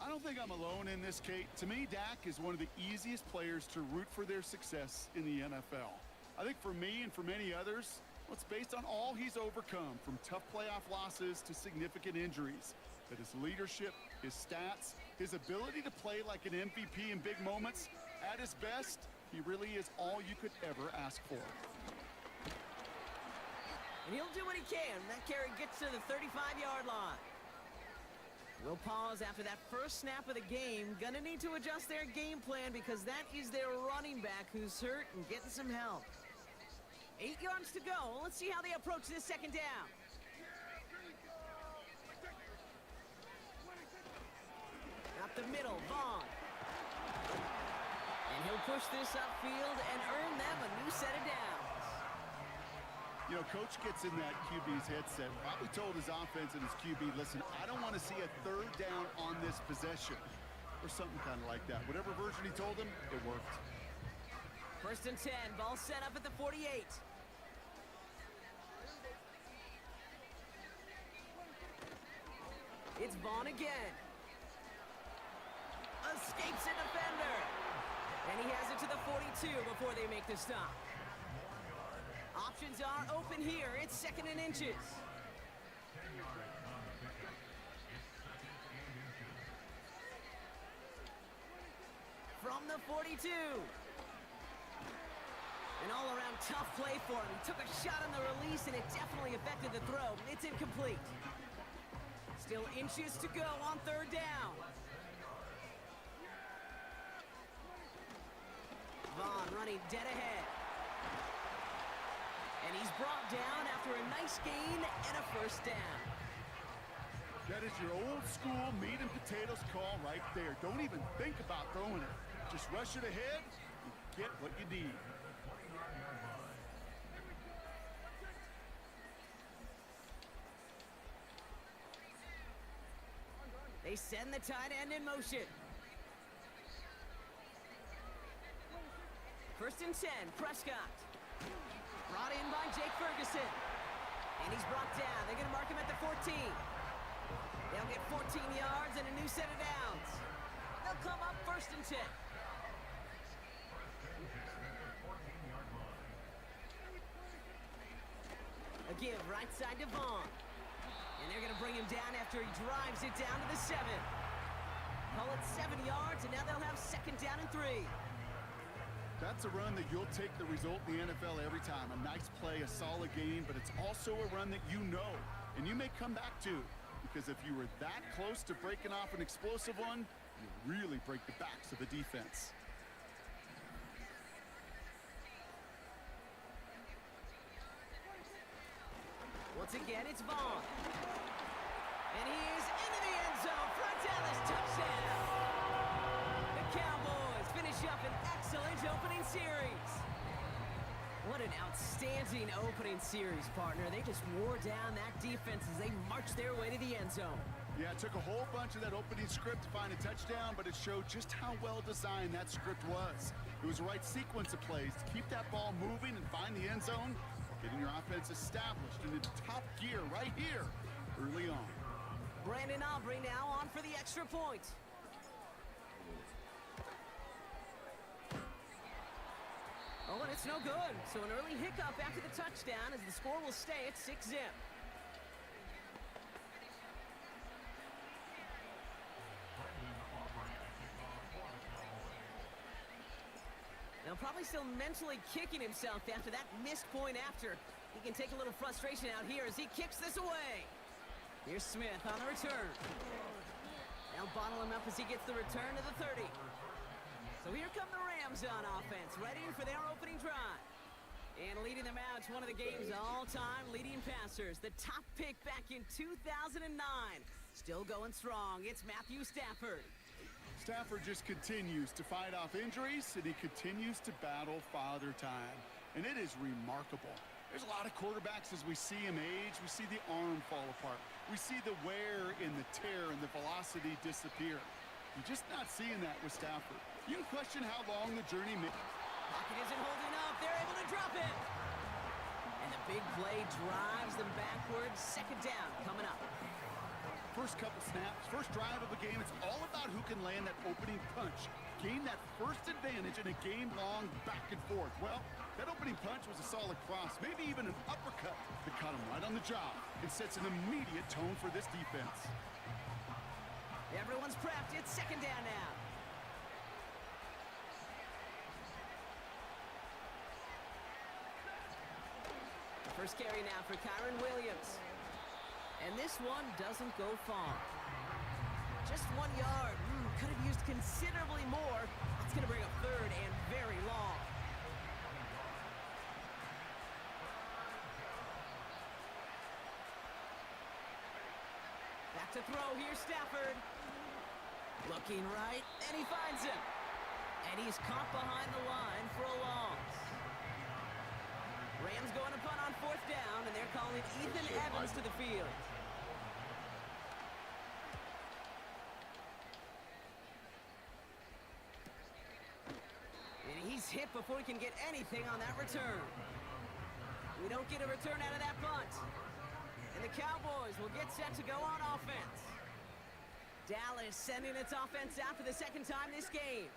I don't think I'm alone in this, Kate. To me, Dak is one of the easiest players to root for their success in the NFL. I think for me and for many others, well, it's based on all he's overcome, from tough playoff losses to significant injuries. But his leadership, his stats, his ability to play like an MVP in big moments, at his best, he really is all you could ever ask for. And he'll do what he can. That carry gets to the 35-yard line. We'll pause after that first snap of the game. Gonna need to adjust their game plan because that is their running back who's hurt and getting some help. 8 yards to go. Let's see how they approach this second down. Up the middle, Vaughn. And he'll push this upfield and earn them a new set of downs. You know, coach gets in that QB's headset, probably told his offense and his QB, listen, I don't want to see a third down on this possession. Or something kind of like that. Whatever version he told him, it worked. 1st and 10, ball set up at the 48. It's Vaughn again. Escapes a defender. And he has it to the 42 before they make the stop. Options are open here. It's 2nd and inches. From the 42. An all-around tough play for him. He took a shot on the release, and it definitely affected the throw. It's incomplete. Still inches to go on 3rd down. Vaughn running dead ahead. And he's brought down after a nice gain and a 1st down. That is your old school meat and potatoes call right there. Don't even think about throwing it. Just rush it ahead and get what you need. They send the tight end in motion. 1st and 10, Prescott. Brought in by Jake Ferguson. And he's brought down. They're going to mark him at the 14. They'll get 14 yards and a new set of downs. They'll come up 1st and 10. A give right side to Vaughn. And they're going to bring him down after he drives it down to the 7. Call it 7 yards, and now they'll have 2nd down and 3. That's a run that you'll take the result in the NFL every time. A nice play, a solid game, but it's also a run that you know, and you may come back to. Because if you were that close to breaking off an explosive one, you really break the backs of the defense. Once again, it's Vaughn. And he is into the end zone. Front Dallas touchdown. The Cowboys finish up an excellent opening series. What an outstanding opening series, partner. They just wore down that defense as they marched their way to the end zone. Yeah, it took a whole bunch of that opening script to find a touchdown, but it showed just how well designed that script was. It was the right sequence of plays to keep that ball moving and find the end zone, getting your offense established and into top gear right here early on. Brandon Aubrey now on for the extra point. Oh, and it's no good. So an early hiccup after the touchdown as the score will stay at 6-zip. Now probably still mentally kicking himself after that missed point after. He can take a little frustration out here as he kicks this away. Here's Smith on the return. They'll bottle him up as he gets the return to the 30. So here come the Rams on offense, ready for their opening drive. And leading them out, it's one of the game's all-time leading passers. The top pick back in 2009. Still going strong. It's Matthew Stafford. Stafford just continues to fight off injuries, and he continues to battle father time. And it is remarkable. There's a lot of quarterbacks as we see him age. We see the arm fall apart. We see the wear and the tear and the velocity disappear. You're just not seeing that with Stafford. You can question how long the journey may... Pocket isn't holding up. They're able to drop it. And the big play drives them backwards. 2nd down coming up. First couple snaps, first drive of the game, it's all about who can land that opening punch. Gain that first advantage in a game-long back and forth. Well, that opening punch was a solid cross, maybe even an uppercut that caught him right on the job and sets an immediate tone for this defense. Everyone's prepped. It's 2nd down now. First carry now for Kyren Williams. And this one doesn't go far. Just 1 yard. Could have used considerably more. That's going to bring up third and very long. Back to throw here, Stafford. Looking right, and he finds him. And he's caught behind the line for a loss. Rams going to punt on 4th down, and they're calling Ethan Evans to the field. And he's hit before he can get anything on that return. We don't get a return out of that punt. And the Cowboys will get set to go on offense. Dallas sending its offense out for the 2nd time this game.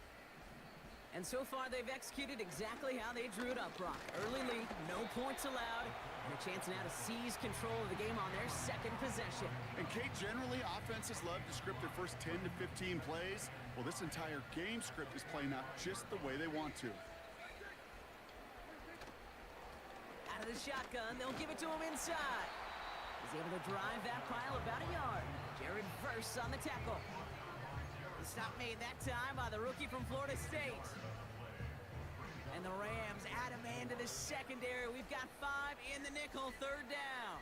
And so far, they've executed exactly how they drew it up, Brock. Early lead, no points allowed, and a chance now to seize control of the game on their 2nd possession. And Kate, generally, offenses love to script their first 10 to 15 plays. Well, this entire game script is playing out just the way they want to. Out of the shotgun, they'll give it to him inside. He's able to drive that pile about a yard. Jared Verse on the tackle. The stop made that time by the rookie from Florida State. And the Rams add a man to the secondary. We've got 5 in the nickel, 3rd down.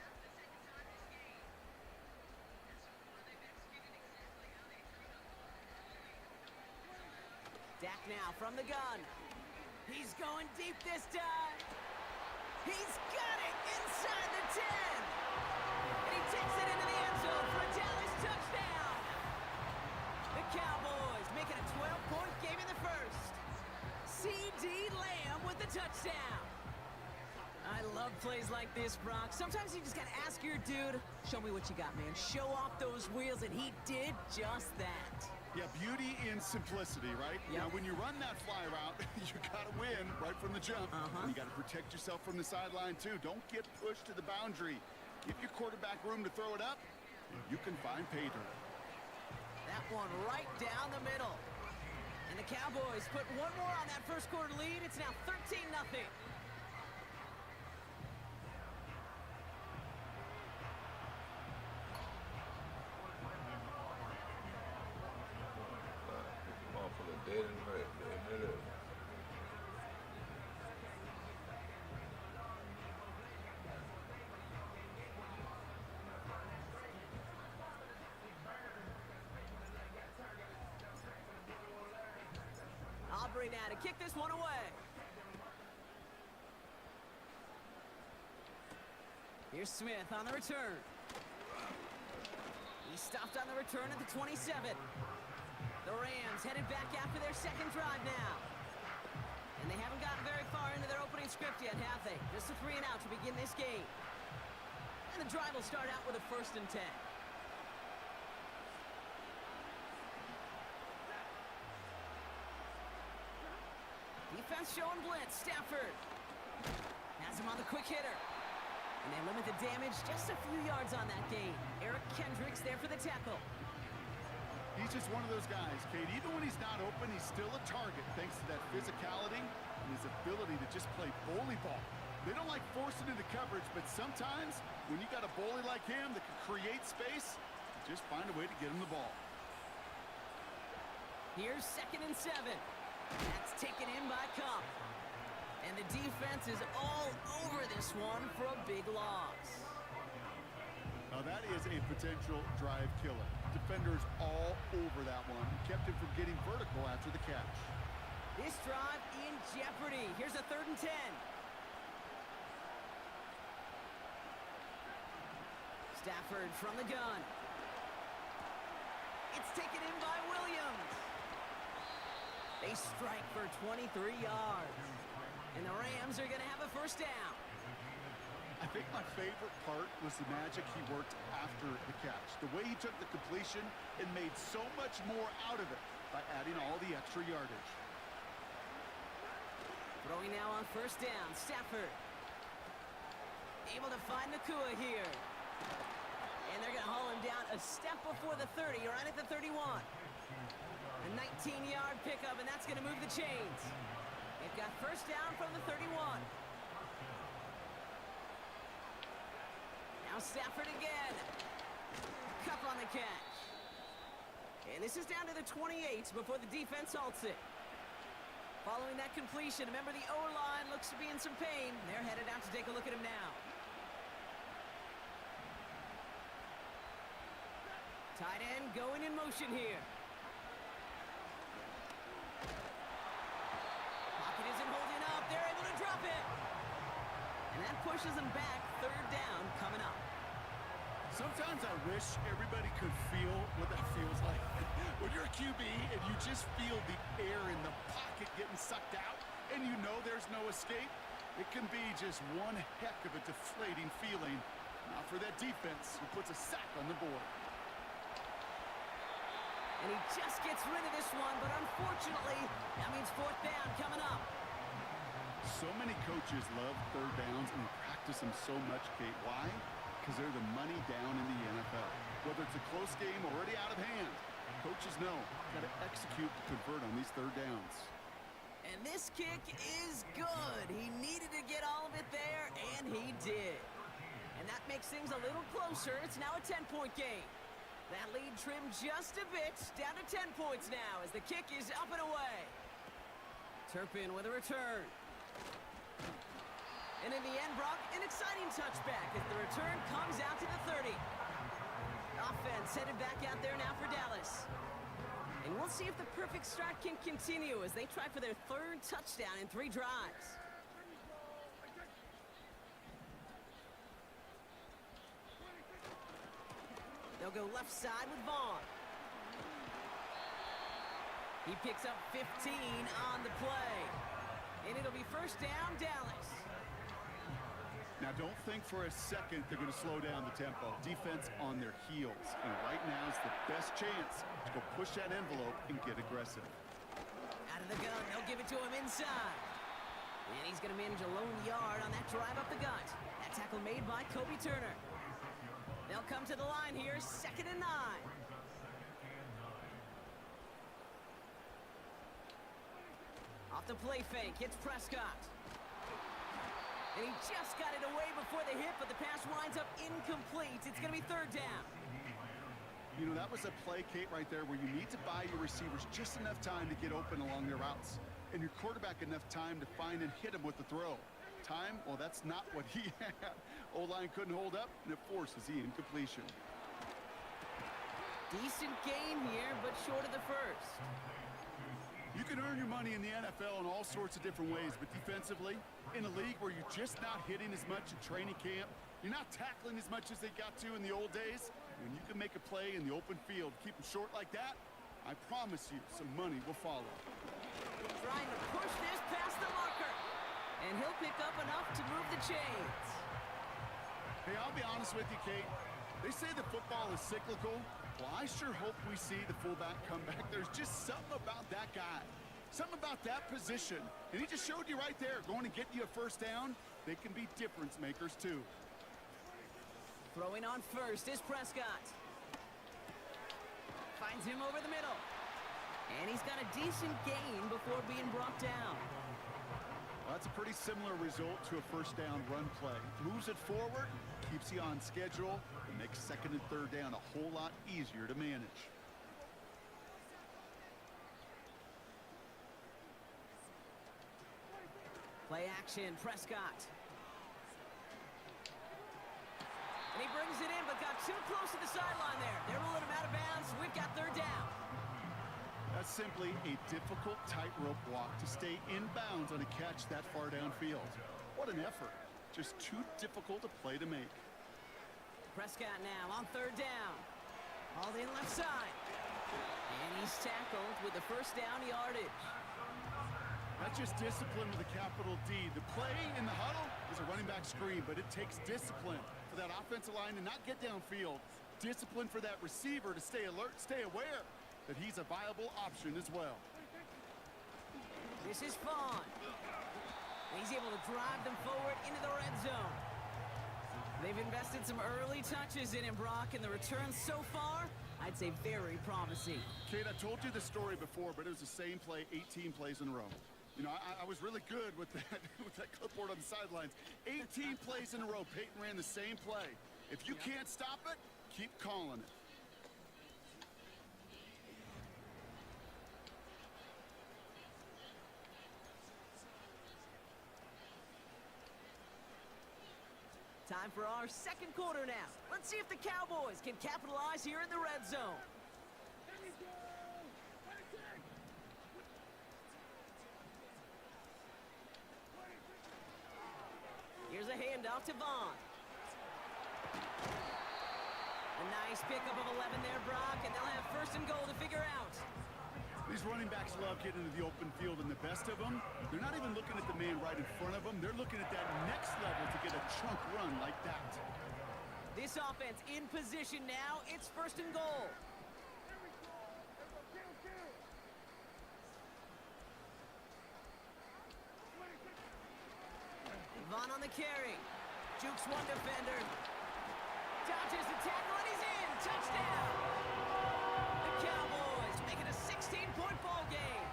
Dak now from the gun. He's going deep this time. He's got it inside the 10. And he takes it into the end zone for a Dallas touchdown. The Cowboys make it a 12-point game in the first. C.D. Lamb with the touchdown. I love plays like this, Brock. Sometimes you just got to ask your dude, show me what you got, man. Show off those wheels, and he did just that. Yeah, beauty in simplicity, right? Yep. Now, when you run that fly route, you got to win right from the jump. And you got to protect yourself from the sideline, too. Don't get pushed to the boundary. Give your quarterback room to throw it up, and you can find pay dirt. That one right down the middle. And the Cowboys put one more on that first quarter lead. It's now 13-0. Motherfucker dead and red. Aubrey now to kick this one away. Here's Smith on the return. He stopped on the return at the 27. The Rams headed back after their 2nd drive now. And they haven't gotten very far into their opening script yet, have they? Just a 3 and out to begin this game. And the drive will start out with a 1st and 10. Defense showing blitz. Stafford has him on the quick hitter. And they limit the damage just a few yards on that gain. Eric Kendricks there for the tackle. He's just one of those guys, Kate. Even when he's not open, he's still a target thanks to that physicality and his ability to just play bully ball. They don't like forcing into coverage, but sometimes when you got a bully like him that can create space, you just find a way to get him the ball. Here's 2nd and 7. That's taken in by Kupp. And the defense is all over this one for a big loss. Now that is a potential drive killer. Defenders all over that one. Kept him from getting vertical after the catch. This drive in jeopardy. Here's a 3rd and 10. Stafford from the gun. It's taken in by Williams. They strike for 23 yards. And the Rams are going to have a 1st down. I think my favorite part was the magic he worked after the catch. The way he took the completion and made so much more out of it by adding all the extra yardage. Throwing now on 1st down. Stafford able to find Nakua here. And they're going to haul him down a step before the 30, right at the 31. A 19-yard pickup, and that's going to move the chains. They've got 1st down from the 31. Now Stafford again. Kupp on the catch. And this is down to the 28 before the defense halts it. Following that completion, remember the O-line looks to be in some pain. They're headed out to take a look at him now. Tight end going in motion here. Pocket isn't holding up. They're able to drop it. And that pushes them back. Third down coming up. Sometimes I wish everybody could feel what that feels like. When you're a QB and you just feel the air in the pocket getting sucked out and you know there's no escape, it can be just one heck of a deflating feeling. Now for that defense who puts a sack on the board. And he just gets rid of this one, but unfortunately, that means fourth down coming up. So many coaches love third downs and practice them so much, Kate. Why? Because they're the money down in the NFL. Whether it's a close game or already out of hand, coaches know got to execute to convert on these third downs. And this kick is good. He needed to get all of it there, and he did. And that makes things a little closer. It's now a 10-point game. That lead trimmed just a bit, down to 10 points now as the kick is up and away. Turpin with a return. And in the end, Brock, an exciting touchback as the return comes out to the 30. Offense headed back out there now for Dallas. And we'll see if the perfect start can continue as they try for their third touchdown in 3 drives. They'll go left side with Vaughn. He picks up 15 on the play. And it'll be first down, Dallas. Now, don't think for a second they're going to slow down the tempo. Defense on their heels. And right now is the best chance to go push that envelope and get aggressive. Out of the gun, they'll give it to him inside. And he's going to manage a lone yard on that drive up the gut. That tackle made by Kobe Turner. They'll come to the line here, 2nd and 9. Off the play fake, it's Prescott. And he just got it away before the hit, but the pass winds up incomplete. It's going to be 3rd down. You know, that was a play, Kate, right there where you need to buy your receivers just enough time to get open along their routes. And your quarterback enough time to find and hit him with the throw. Time, well, that's not what he had. O-line couldn't hold up, and it forces the incompletion. Decent gain here, but short of the first. You can earn your money in the NFL in all sorts of different ways, but defensively, in a league where you're just not hitting as much in training camp, you're not tackling as much as they got to in the old days, when you can make a play in the open field, keep them short like that, I promise you some money will follow. Trying to push this past the marker. And he'll pick up enough to move the chains. Hey, I'll be honest with you, Kate. They say that football is cyclical. Well, I sure hope we see the fullback come back. There's just something about that guy. Something about that position. And he just showed you right there, going to get you a first down. They can be difference makers, too. Throwing on first is Prescott. Finds him over the middle. And he's got a decent gain before being brought down. Well, that's a pretty similar result to a first down run play. Moves it forward, keeps you on schedule, and makes 2nd and 3rd down a whole lot easier to manage. Play action, Prescott. And he brings it in, but got too close to the sideline there. They're ruling him out of bounds. We've got 3rd down. That's simply a difficult tightrope walk to stay in bounds on a catch that far downfield. What an effort. Just too difficult a play to make. Prescott now on 3rd down. Hauled in left side. And he's tackled with the first down yardage. That's just discipline with a capital D. The play in the huddle is a running back screen, but it takes discipline for that offensive line to not get downfield. Discipline for that receiver to stay alert, stay aware that he's a viable option as well. This is Vaughn. He's able to drive them forward into the red zone. They've invested some early touches in him, Brock, and the returns so far, I'd say very promising. Kate, I told you the story before, but it was the same play 18 plays in a row. You know, I was really good with that, with that clipboard on the sidelines. 18 plays in a row, Peyton ran the same play. If you can't stop it, keep calling it. Time for our second quarter now. Let's see if the Cowboys can capitalize here in the red zone. Here's a handoff to Vaughn. A nice pickup of 11 there, Brock, and they'll have first and goal to figure out. These running backs love getting into the open field, and the best of them, they're not even looking at the man right in front of them. They're looking at that next level to get a chunk run like that. This offense in position now. It's first and goal. Vaughn on the carry. Jukes one defender. Dodges the tackle, and he's in. Touchdown. The Cowboys make it a 16-point ball game.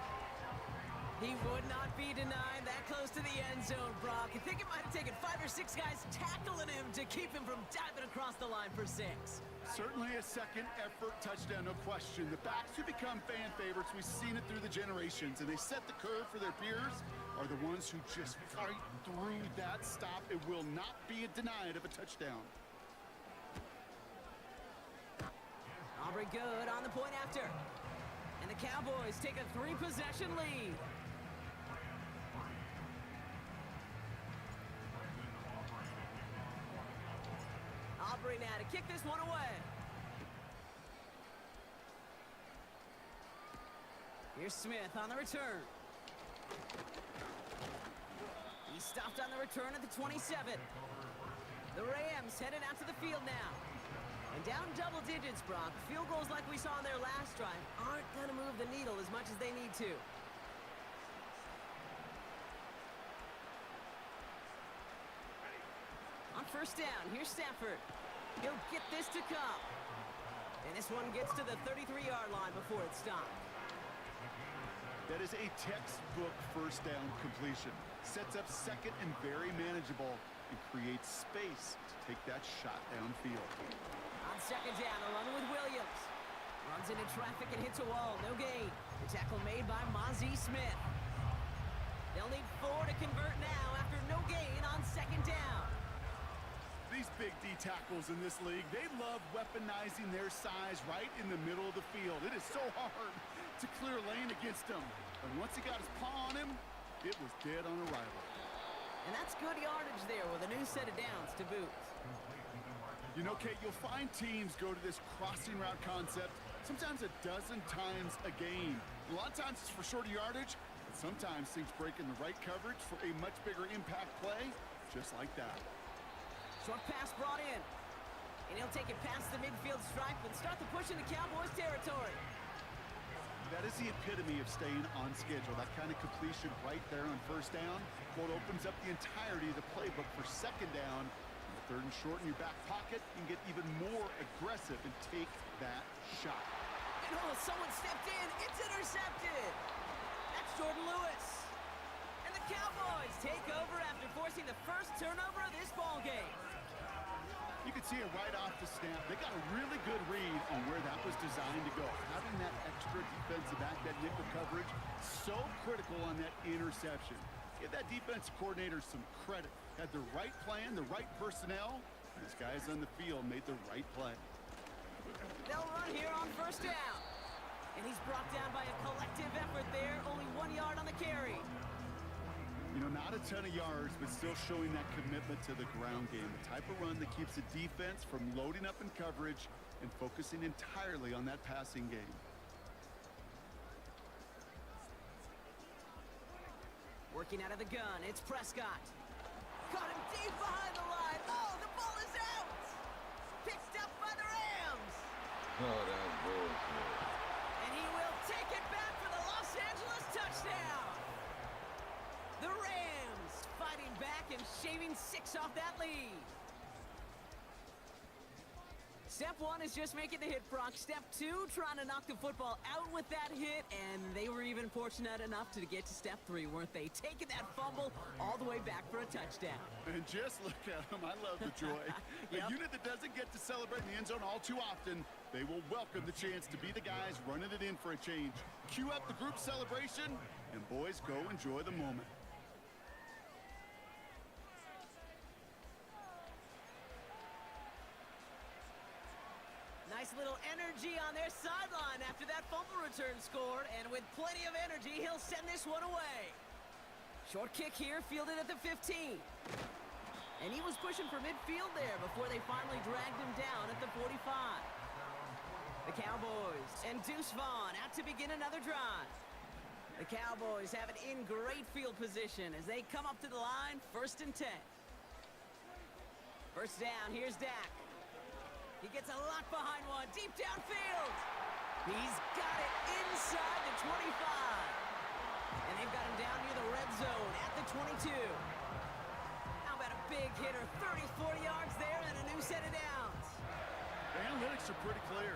He would not be denied that close to the end zone, Brock. I think it might have taken 5 or 6 guys tackling him to keep him from diving across the line for 6. Certainly a second effort touchdown, no question. The backs who become fan favorites, we've seen it through the generations, and they set the curve for their peers, are the ones who just fight through that stop. It will not be denied of a touchdown. Aubrey good on the point after. And the Cowboys take a 3-possession lead. Aubrey now to kick this one away. Here's Smith on the return. He stopped on the return at the 27. The Rams headed out to the field now. And down double digits, Brock. Field goals like we saw on their last drive aren't going to move the needle as much as they need to. On first down, here's Stafford. He'll get this to Cup. And this one gets to the 33-yard line before it's stopped. That is a textbook first down completion. Sets up second and very manageable and creates space to take that shot downfield. On second down, a run with Williams. Runs into traffic and hits a wall. No gain. The tackle made by Mazi Smith. They'll need 4 to convert now after no gain on second down. These big D tackles in this league, they love weaponizing their size right in the middle of the field. It is so hard to clear lane against him. And once he got his paw on him, it was dead on arrival. And that's good yardage there with a new set of downs to boot. You know, Kate, you'll find teams go to this crossing route concept sometimes a dozen times a game. A lot of times it's for shorter yardage, but sometimes things break in the right coverage for a much bigger impact play, just like that. Short pass brought in. And he'll take it past the midfield stripe and start the push into Cowboys territory. That is the epitome of staying on schedule. That kind of completion right there on first down. Well, it opens up the entirety of the playbook for second down. Third and short in your back pocket, you can get even more aggressive and take that shot. And someone stepped in. It's intercepted. That's Jordan Lewis. And the Cowboys take over after forcing the first turnover of this ball game. You can see it right off the snap. They got a really good read on where that was designed to go. Having that extra defensive back, that nickel coverage, so critical on that interception. Give that defensive coordinator some credit. Had the right plan, the right personnel, and his guys on the field made the right play. They'll run here on first down. And he's brought down by a collective effort there. Only 1 yard on the carry. You know, not a ton of yards, but still showing that commitment to the ground game. The type of run that keeps the defense from loading up in coverage and focusing entirely on that passing game. Working out of the gun, it's Prescott. Caught him deep behind the line. Oh, the ball is out! Picked up by the Rams! Oh, that's bullshit. And he will take it back for the Los Angeles touchdown! The Rams fighting back and shaving 6 off that lead. Step 1 is just making the hit, Brock. Step 2, trying to knock the football out with that hit, and they were even fortunate enough to get to step 3, weren't they? Taking that fumble all the way back for a touchdown. And just look at them. I love the joy. Yep. A unit that doesn't get to celebrate in the end zone all too often, they will welcome the chance to be the guys running it in for a change. Cue up the group celebration, and boys, go enjoy the moment. energy on their sideline after that fumble return scored, and with plenty of energy, he'll send this one away. Short kick here, fielded at the 15. And he was pushing for midfield there before they finally dragged him down at the 45. The Cowboys and Deuce Vaughn out to begin another drive. The Cowboys have it in great field position as they come up to the line, 1st and 10. First down, here's Dak. He gets a lot behind one, deep downfield. He's got it inside the 25. And they've got him down near the red zone at the 22. How about a big hitter, 30, 40 yards there and a new set of downs. The analytics are pretty clear.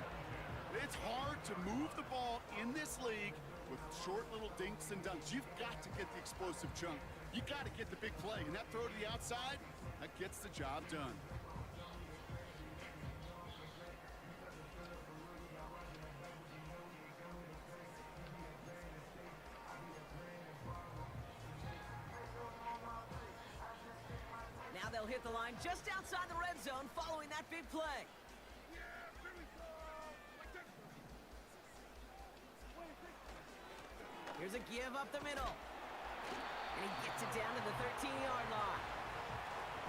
It's hard to move the ball in this league with short little dinks and dunks. You've got to get the explosive chunk. You got to get the big play. And that throw to the outside, that gets the job done. Now they'll hit the line just outside the red zone following that big play. Here's a give up the middle. And he gets it down to the 13-yard line.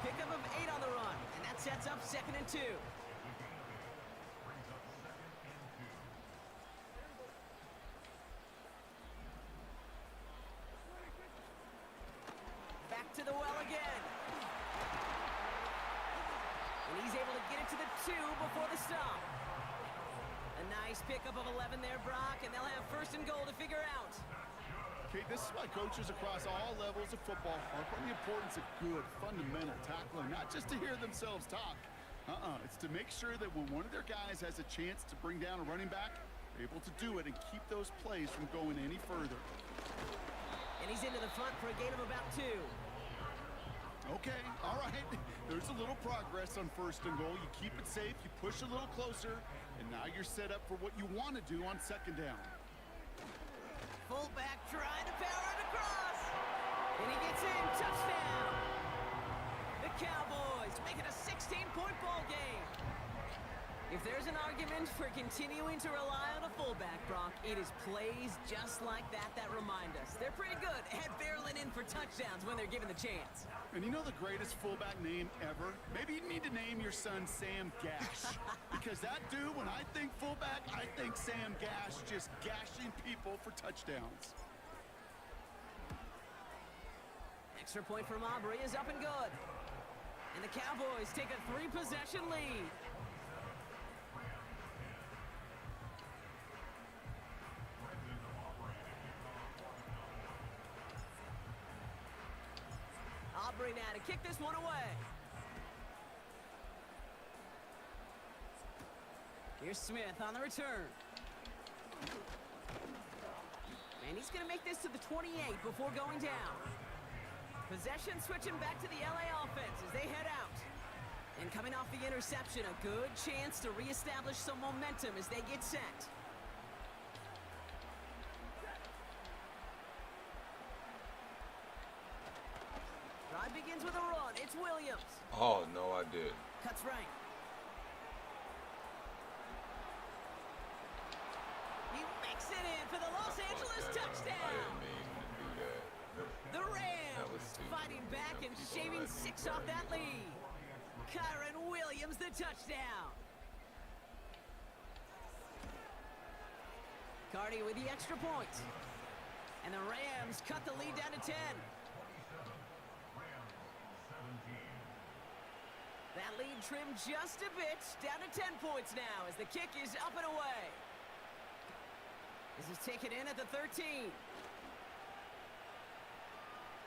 Pickup of 8 on the run, and that sets up 2nd and 2. Back to the well again. And he's able to get it to the 2 before the stop. A nice pickup of 11 there, Brock, and they'll have 1st and goal to figure out. Okay, this is why coaches across all levels of football harp on the importance of good, fundamental tackling, not just to hear themselves talk. It's to make sure that when one of their guys has a chance to bring down a running back, they're able to do it and keep those plays from going any further. And he's into the front for a gain of about 2. Okay, all right. There's a little progress on 1st and goal. You keep it safe, you push a little closer, and now you're set up for what you want to do on 2nd down. Fullback trying to power it across. And he gets in. Touchdown. The Cowboys make it a 16-point ball game. If there's an argument for continuing to rely on a fullback, Brock, it is plays just like that remind us. They're pretty good at barreling in for touchdowns when they're given the chance. And you know the greatest fullback name ever? Maybe you need to name your son Sam Gash. Because that dude, when I think fullback, I think Sam Gash just gashing people for touchdowns. Extra point from Aubrey is up and good. And the Cowboys take a 3-possession lead. Aubrey now to kick this one away. Here's Smith on the return. And he's going to make this to the 28 before going down. Possession switching back to the LA offense as they head out. And coming off the interception, a good chance to reestablish some momentum as they get set. Drive begins with a run. It's Williams. Oh, no, I did. Cuts right. He makes it in for the Los Angeles touchdown. I didn't mean to do that. The Rams fighting back and shaving 6 off that lead. Kyron Williams, the touchdown. Cardi with the extra point. And the Rams cut the lead down to 10. That lead trimmed just a bit, down to 10 points now as the kick is up and away. This is taken in at the 13.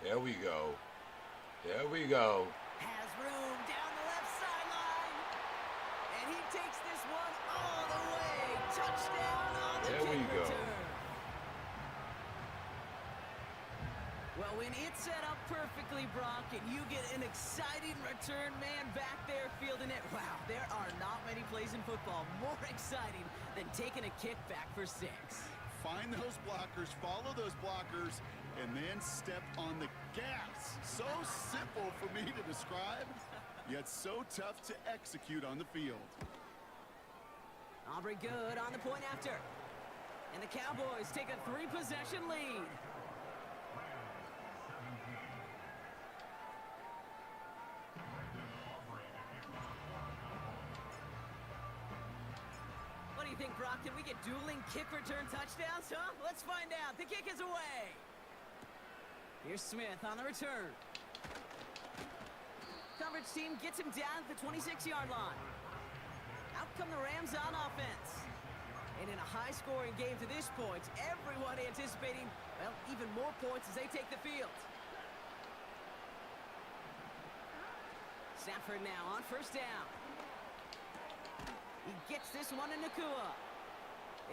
There we go. There we go. Has room down the left sideline. And he takes this one all the way. Touchdown on the There we kick go. return. Well, when it's set up perfectly, Brock, and you get an exciting return man back there fielding it, wow, there are not many plays in football more exciting than taking a kick back for 6. Find those blockers, follow those blockers, and then step on the gas. So simple for me to describe, yet so tough to execute on the field. Aubrey good on the point after. And the Cowboys take a 3-possession lead. What do you think, Brock? Can we get dueling kick return touchdowns, huh? Let's find out. The kick is away. Here's Smith on the return. Coverage team gets him down at the 26-yard line. Out come the Rams on offense. And in a high-scoring game to this point, everyone anticipating, well, even more points as they take the field. Stafford now on first down. He gets this one in Nakua.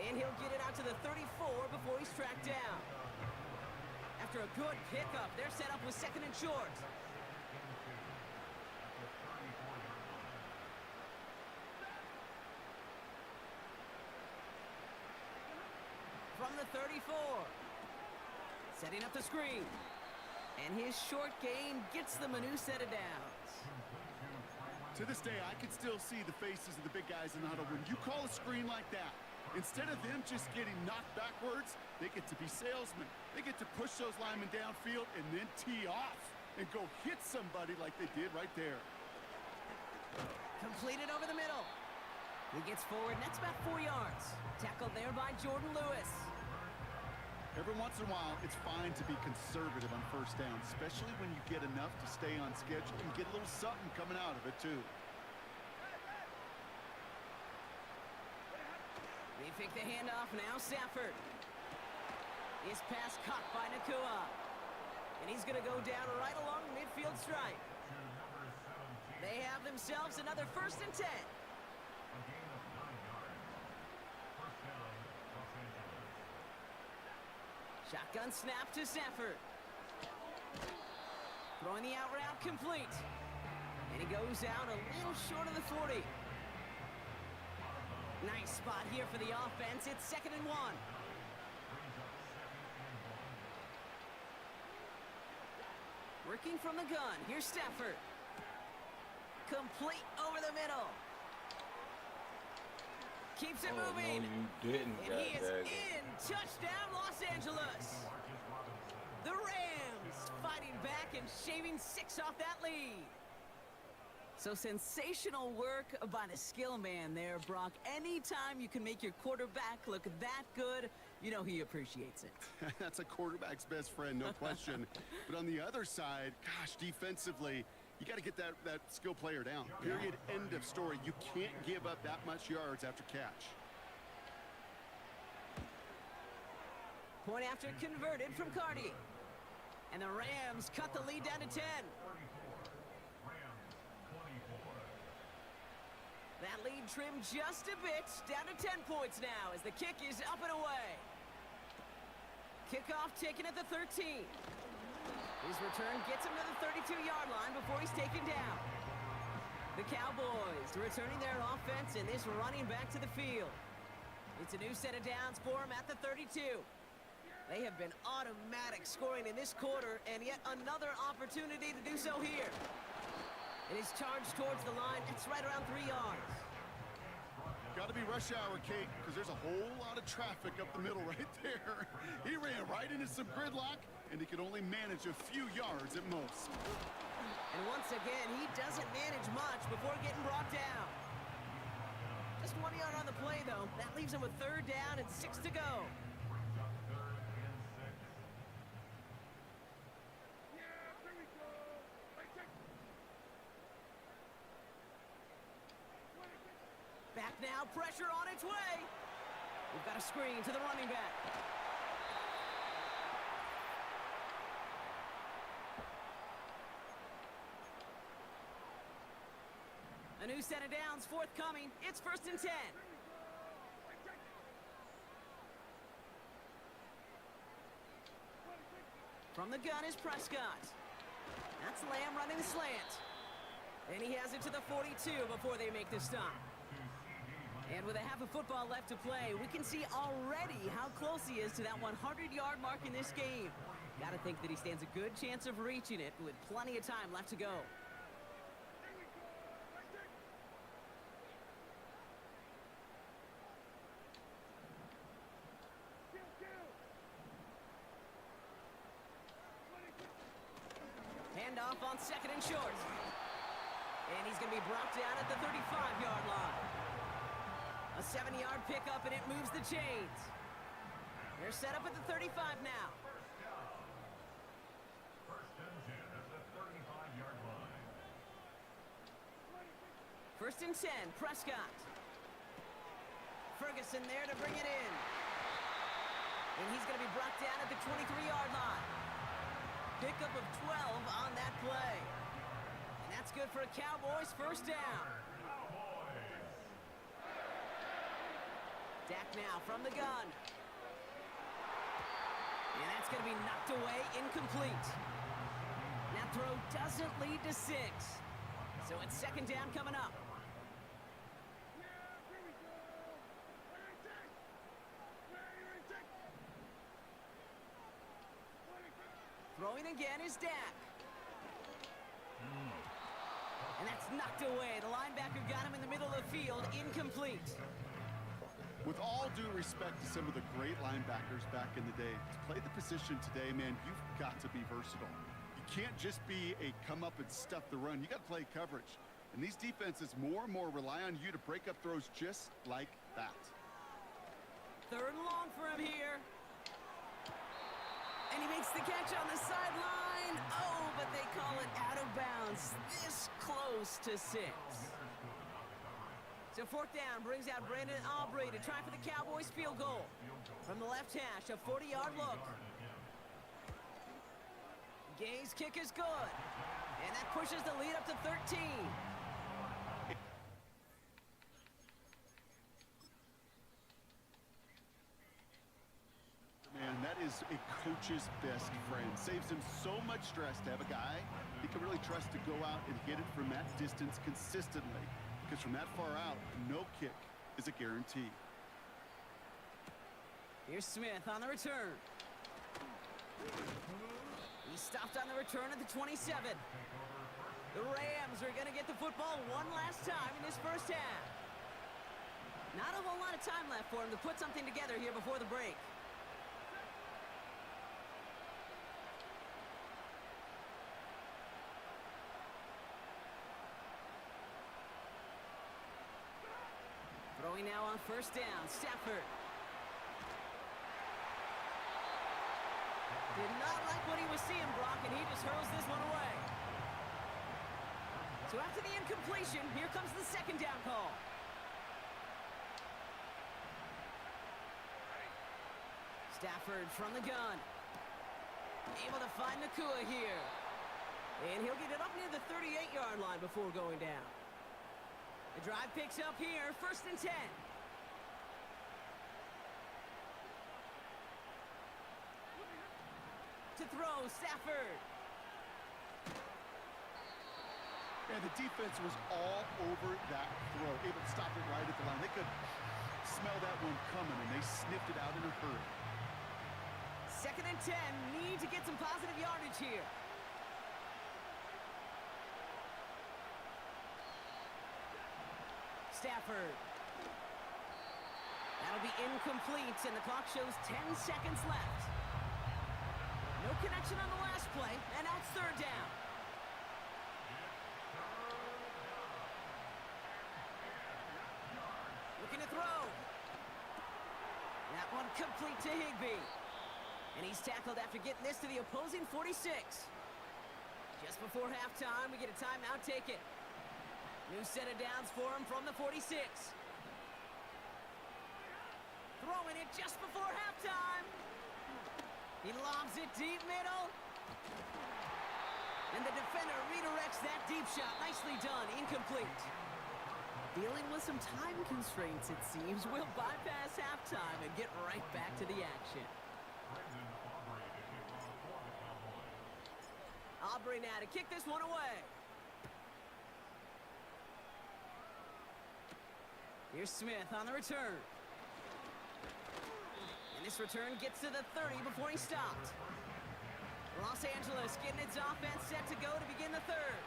And he'll get it out to the 34 before he's tracked down. After a good pickup, they're set up with second and short. From the 34. Setting up the screen. And his short game gets them a new set of downs. To this day, I can still see the faces of the big guys in the huddle. When you call a screen like that, instead of them just getting knocked backwards, they get to be salesmen. They get to push those linemen downfield and then tee off and go hit somebody like they did right there. Completed over the middle. He gets forward, and that's about 4 yards. Tackled there by Jordan Lewis. Every once in a while, it's fine to be conservative on first down, especially when you get enough to stay on schedule and get a little something coming out of it, too. They fake the handoff, now Stafford. His pass caught by Nakua. And he's going to go down right along the midfield stripe. They have themselves another 1st and 10. Shotgun snap to Stafford. Throwing the out route complete. And he goes out a little short of the 40. Nice spot here for the offense. It's 2nd and 1. Working from the gun. Here's Stafford. Complete over the middle. Keeps it moving. No, you didn't. And he is in. Touchdown, Los Angeles. The Rams fighting back and shaving 6 off that lead. So sensational work by the skill man there, Brock. Anytime you can make your quarterback look that good, you know he appreciates it. That's a quarterback's best friend, no question. But on the other side, gosh, defensively, you got to get that skill player down. Period. End of story. You can't give up that much yards after catch. Point after converted from Cardi. And the Rams cut the lead down to 10. That lead trimmed just a bit, down to 10 points now as the kick is up and away. Kickoff taken at the 13. His return gets him to the 32-yard line before he's taken down. The Cowboys returning their offense and this running back to the field. It's a new set of downs for him at the 32. They have been automatic scoring in this quarter, and yet another opportunity to do so here. And he's charged towards the line. It's right around 3 yards. Got to be rush hour, Kate, because there's a whole lot of traffic up the middle right there. He ran right into some gridlock, and he could only manage a few yards at most. And once again, he doesn't manage much before getting brought down. Just 1 yard on the play, though. That leaves him with 3rd down and 6 to go. Back now, pressure on its way. We've got a screen to the running back. A new set of downs forthcoming. It's 1st and 10. From the gun is Prescott. That's Lamb running the slant. And he has it to the 42 before they make the stop. And with a half a football left to play, we can see already how close he is to that 100-yard mark in this game. Got to think that he stands a good chance of reaching it with plenty of time left to go. handoff on 2nd and short. And he's going to be brought down at the 35-yard line. A 7-yard pickup, and it moves the chains. They're set up at the 35 now. First and 10, Prescott. Ferguson there to bring it in. And he's going to be brought down at the 23-yard line. Pickup of 12 on that play. And that's good for a Cowboys first down. Dak now from the gun. And that's going to be knocked away, incomplete. That throw doesn't lead to 6. So it's 2nd down coming up. Throwing again is Dak. And that's knocked away. The linebacker got him in the middle of the field, incomplete. With all due respect to some of the great linebackers back in the day, to play the position today, man, you've got to be versatile. You can't just be a come up and stuff the run. You got to play coverage. And these defenses more and more rely on you to break up throws just like that. 3rd and long for him here. And he makes the catch on the sideline. Oh, but they call it out of bounds. This close to 6. So 4th down brings out Brandon Aubrey to try for the Cowboys field goal. From the left hash, a 40-yard look. Gay's kick is good. And that pushes the lead up to 13. Man, that is a coach's best friend. Saves him so much stress to have a guy he can really trust to go out and hit it from that distance consistently. Because from that far out, no kick is a guarantee. Here's Smith on the return. He stopped on the return at the 27. The Rams are going to get the football one last time in this first half. Not a whole lot of time left for him to put something together here before the break. Throwing now on 1st down, Stafford. Did not like what he was seeing, Brock, and he just hurls this one away. So after the incompletion, here comes the 2nd down call. Stafford from the gun. Able to find Nakua here. And he'll get it up near the 38-yard line before going down. The drive picks up here, 1st and 10. To throw, Stafford. And the defense was all over that throw, able to stop it right at the line. They could smell that one coming, and they sniffed it out in a hurry. 2nd and 10, need to get some positive yardage here. Stafford. That'll be incomplete, and the clock shows 10 seconds left. No connection on the last play, and now it's 3rd down. Looking to throw. That one complete to Higbee. And he's tackled after getting this to the opposing 46. Just before halftime, we get a timeout taken. New set of downs for him from the 46. Throwing it just before halftime. He lobs it deep middle. And the defender redirects that deep shot. Nicely done. Incomplete. Dealing with some time constraints, it seems. We'll bypass halftime and get right back to the action. Aubrey now to kick this one away. Here's Smith on the return. And this return gets to the 30 before he stopped. Los Angeles getting its offense set to go to begin the 3rd.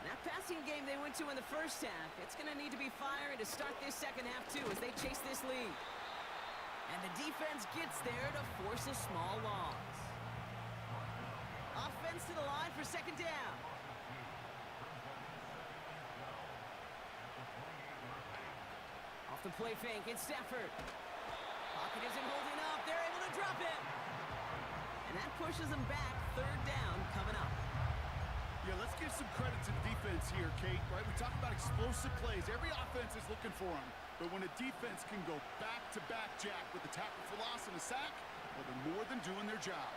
That passing game they went to in the first half, it's going to need to be fiery to start this second half too as they chase this lead. And the defense gets there to force a small loss. runs to the line for second down. Off the play fake, it's Stafford. Pocket isn't holding up. They're able to drop it. And that pushes them back. Third down coming up. Yeah, let's give some credit to the defense here, Kate, right? We talk about explosive plays. Every offense is looking for them. But when a defense can go back-to-back, Jack, with a tackle for loss and a sack, well, they're more than doing their job.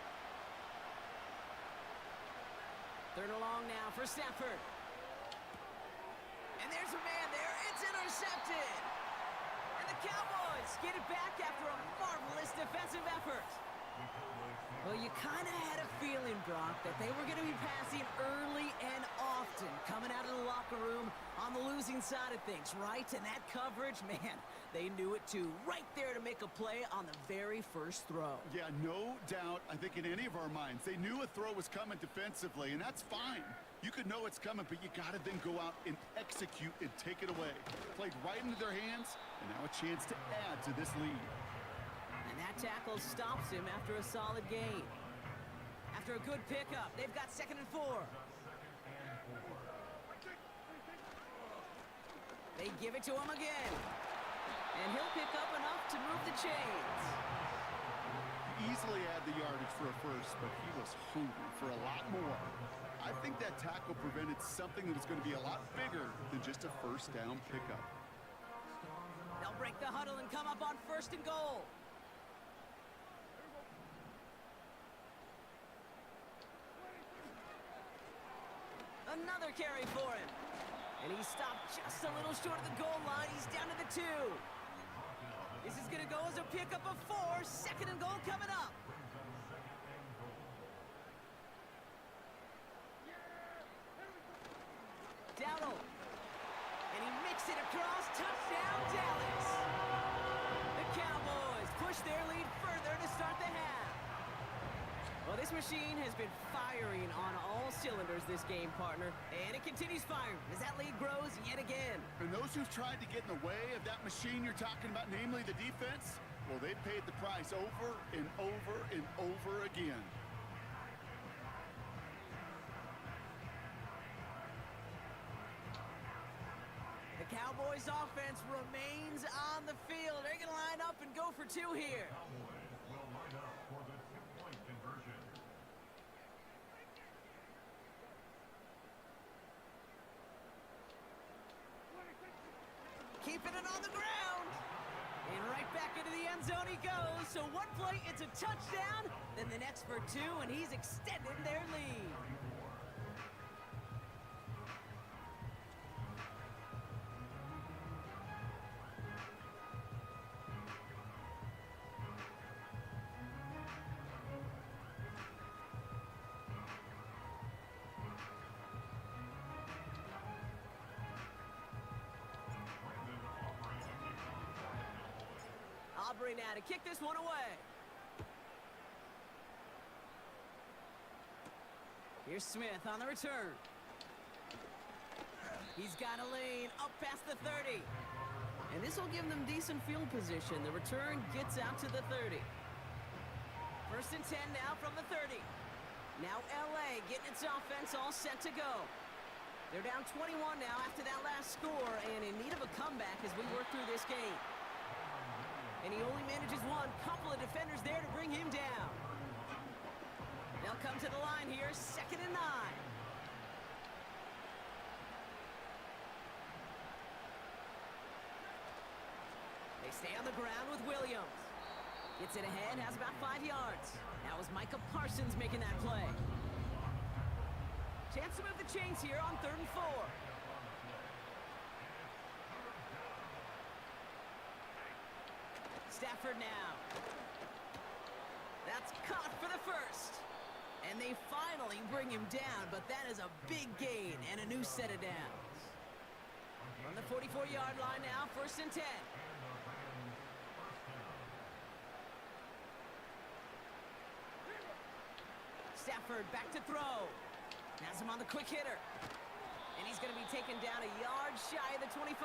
Third and long now for Stafford. And there's a man there. It's intercepted. And the Cowboys get it back after a marvelous defensive effort. Well, you kind of had a feeling, Brock, that they were going to be passing early and often coming out of the locker room on the losing side of things, right? And that coverage, man, they knew it too. Right there to make a play on the very first throw. Yeah, no doubt, I think in any of our minds, they knew a throw was coming defensively, and that's fine. You could know it's coming, but you got to then go out and execute and take it away. Played right into their hands, and now a chance to add to this lead. And that tackle stops him after a solid gain. After a good pickup, they've got 2nd and 4. They give it to him again. And he'll pick up enough to move the chains. Easily had the yardage for a first, but he was hungry for a lot more. I think that tackle prevented something that was going to be a lot bigger than just a first down pickup. They'll break the huddle and come up on 1st and goal. Another carry for him. And he stopped just a little short of the goal line. He's down to the 2. This is going to go as a pickup of 4. 2nd and goal coming up. Dowdle. And he makes it across. Touchdown, Dallas. The Cowboys push their lead further to start the half. Well, this machine has been firing on all cylinders this game, partner. And it continues firing as that lead grows yet again. And those who've tried to get in the way of that machine you're talking about, namely the defense, well, they paid the price over and over and over again. The Cowboys offense remains on the field. They're going to line up and go for 2 here. Keeping it on the ground. And right back into the end zone he goes. So one play, it's a touchdown. Then the next for 2, and he's extended their lead. Aubrey now to kick this one away. Here's Smith on the return. He's got a lane up past the 30. And this will give them decent field position. The return gets out to the 30. 1st and 10 now from the 30. Now LA getting its offense all set to go. They're down 21 now after that last score and in need of a comeback as we work through this game. And he only manages one. Couple of defenders there to bring him down. They'll come to the line here, 2nd and 9. They stay on the ground with Williams. Gets it ahead, has about 5 yards. That was Micah Parsons making that play. Chance to move the chains here on 3rd and 4. Stafford now. That's caught for the first. And they finally bring him down, but that is a big gain and a new set of downs. From the 44-yard line now, 1st and 10. Stafford back to throw. Has him on the quick hitter. And he's going to be taken down a yard shy of the 25.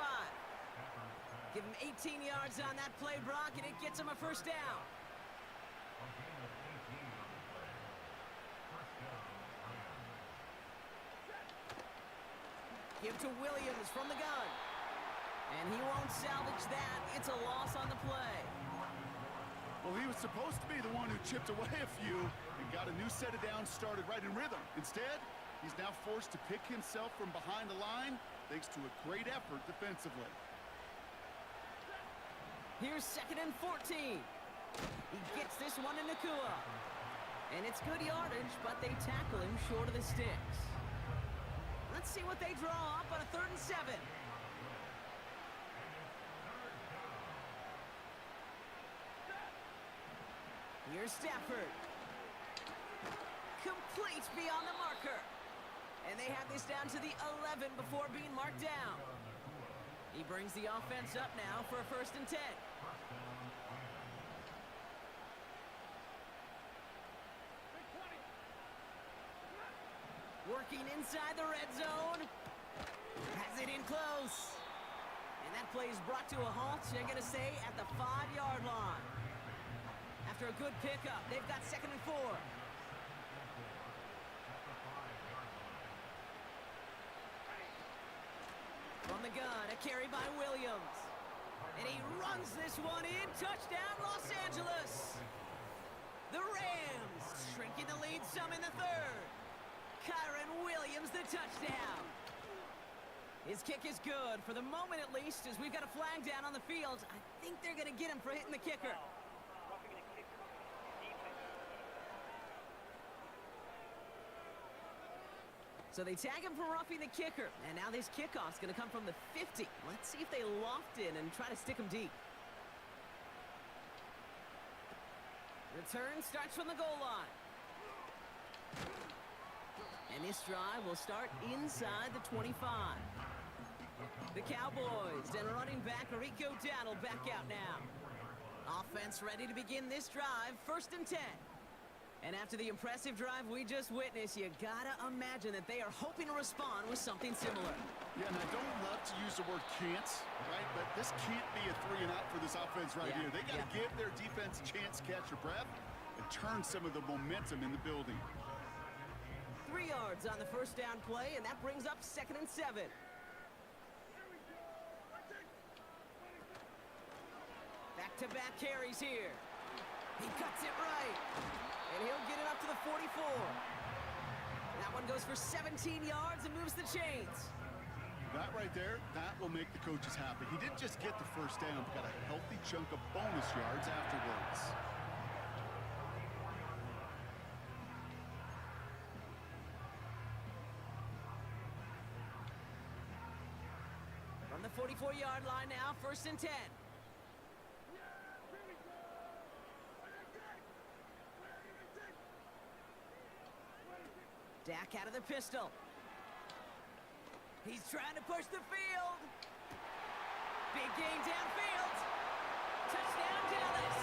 Give him 18 yards on that play, Brock, and it gets him a 1st down. Give to Williams from the gun. And he won't salvage that. It's a loss on the play. Well, he was supposed to be the one who chipped away a few and got a new set of downs started right in rhythm. Instead, he's now forced to pick himself from behind the line thanks to a great effort defensively. Here's 2nd and 14. He gets this one to Nacua. And it's good yardage, but they tackle him short of the sticks. Let's see what they draw up on a 3rd and 7. Here's Stafford. Complete beyond the marker. And they have this down to the 11 before being marked down. He brings the offense up now for a 1st and 10. Working inside the red zone. Has it in close. And that play is brought to a halt, I'm going to say, at the 5-yard line. After a good pickup, they've got 2nd and 4. From the gun, a carry by Williams. And he runs this one in. Touchdown, Los Angeles. The Rams shrinking the lead some in the 3rd. Kyron Williams, the touchdown. His kick is good, for the moment at least, as we've got a flag down on the field. I think they're going to get him for hitting the kicker. So they tag him for roughing the kicker, and now this kickoff's going to come from the 50. Let's see if they loft in and try to stick him deep. Return starts from the goal line. And this drive will start inside the 25. The Cowboys and running back Rico Dowdle back out now. Offense ready to begin this drive, 1st and 10. And after the impressive drive we just witnessed, you gotta imagine that they are hoping to respond with something similar. Yeah, and I don't love to use the word can't, right? But this can't be a 3 and out for this offense right here. They got to give their defense a chance to catch their breath and turn some of the momentum in the building. 3 yards on the 1st down play, and that brings up 2nd and 7. Back-to-back carries here. He cuts it right. And he'll get it up to the 44. That one goes for 17 yards and moves the chains. That right there, that will make the coaches happy. He didn't just get the 1st down, but got a healthy chunk of bonus yards afterwards. From the 44-yard line now, 1st and 10. Dak out of the pistol. He's trying to push the field. Big gain downfield. Touchdown, Dallas.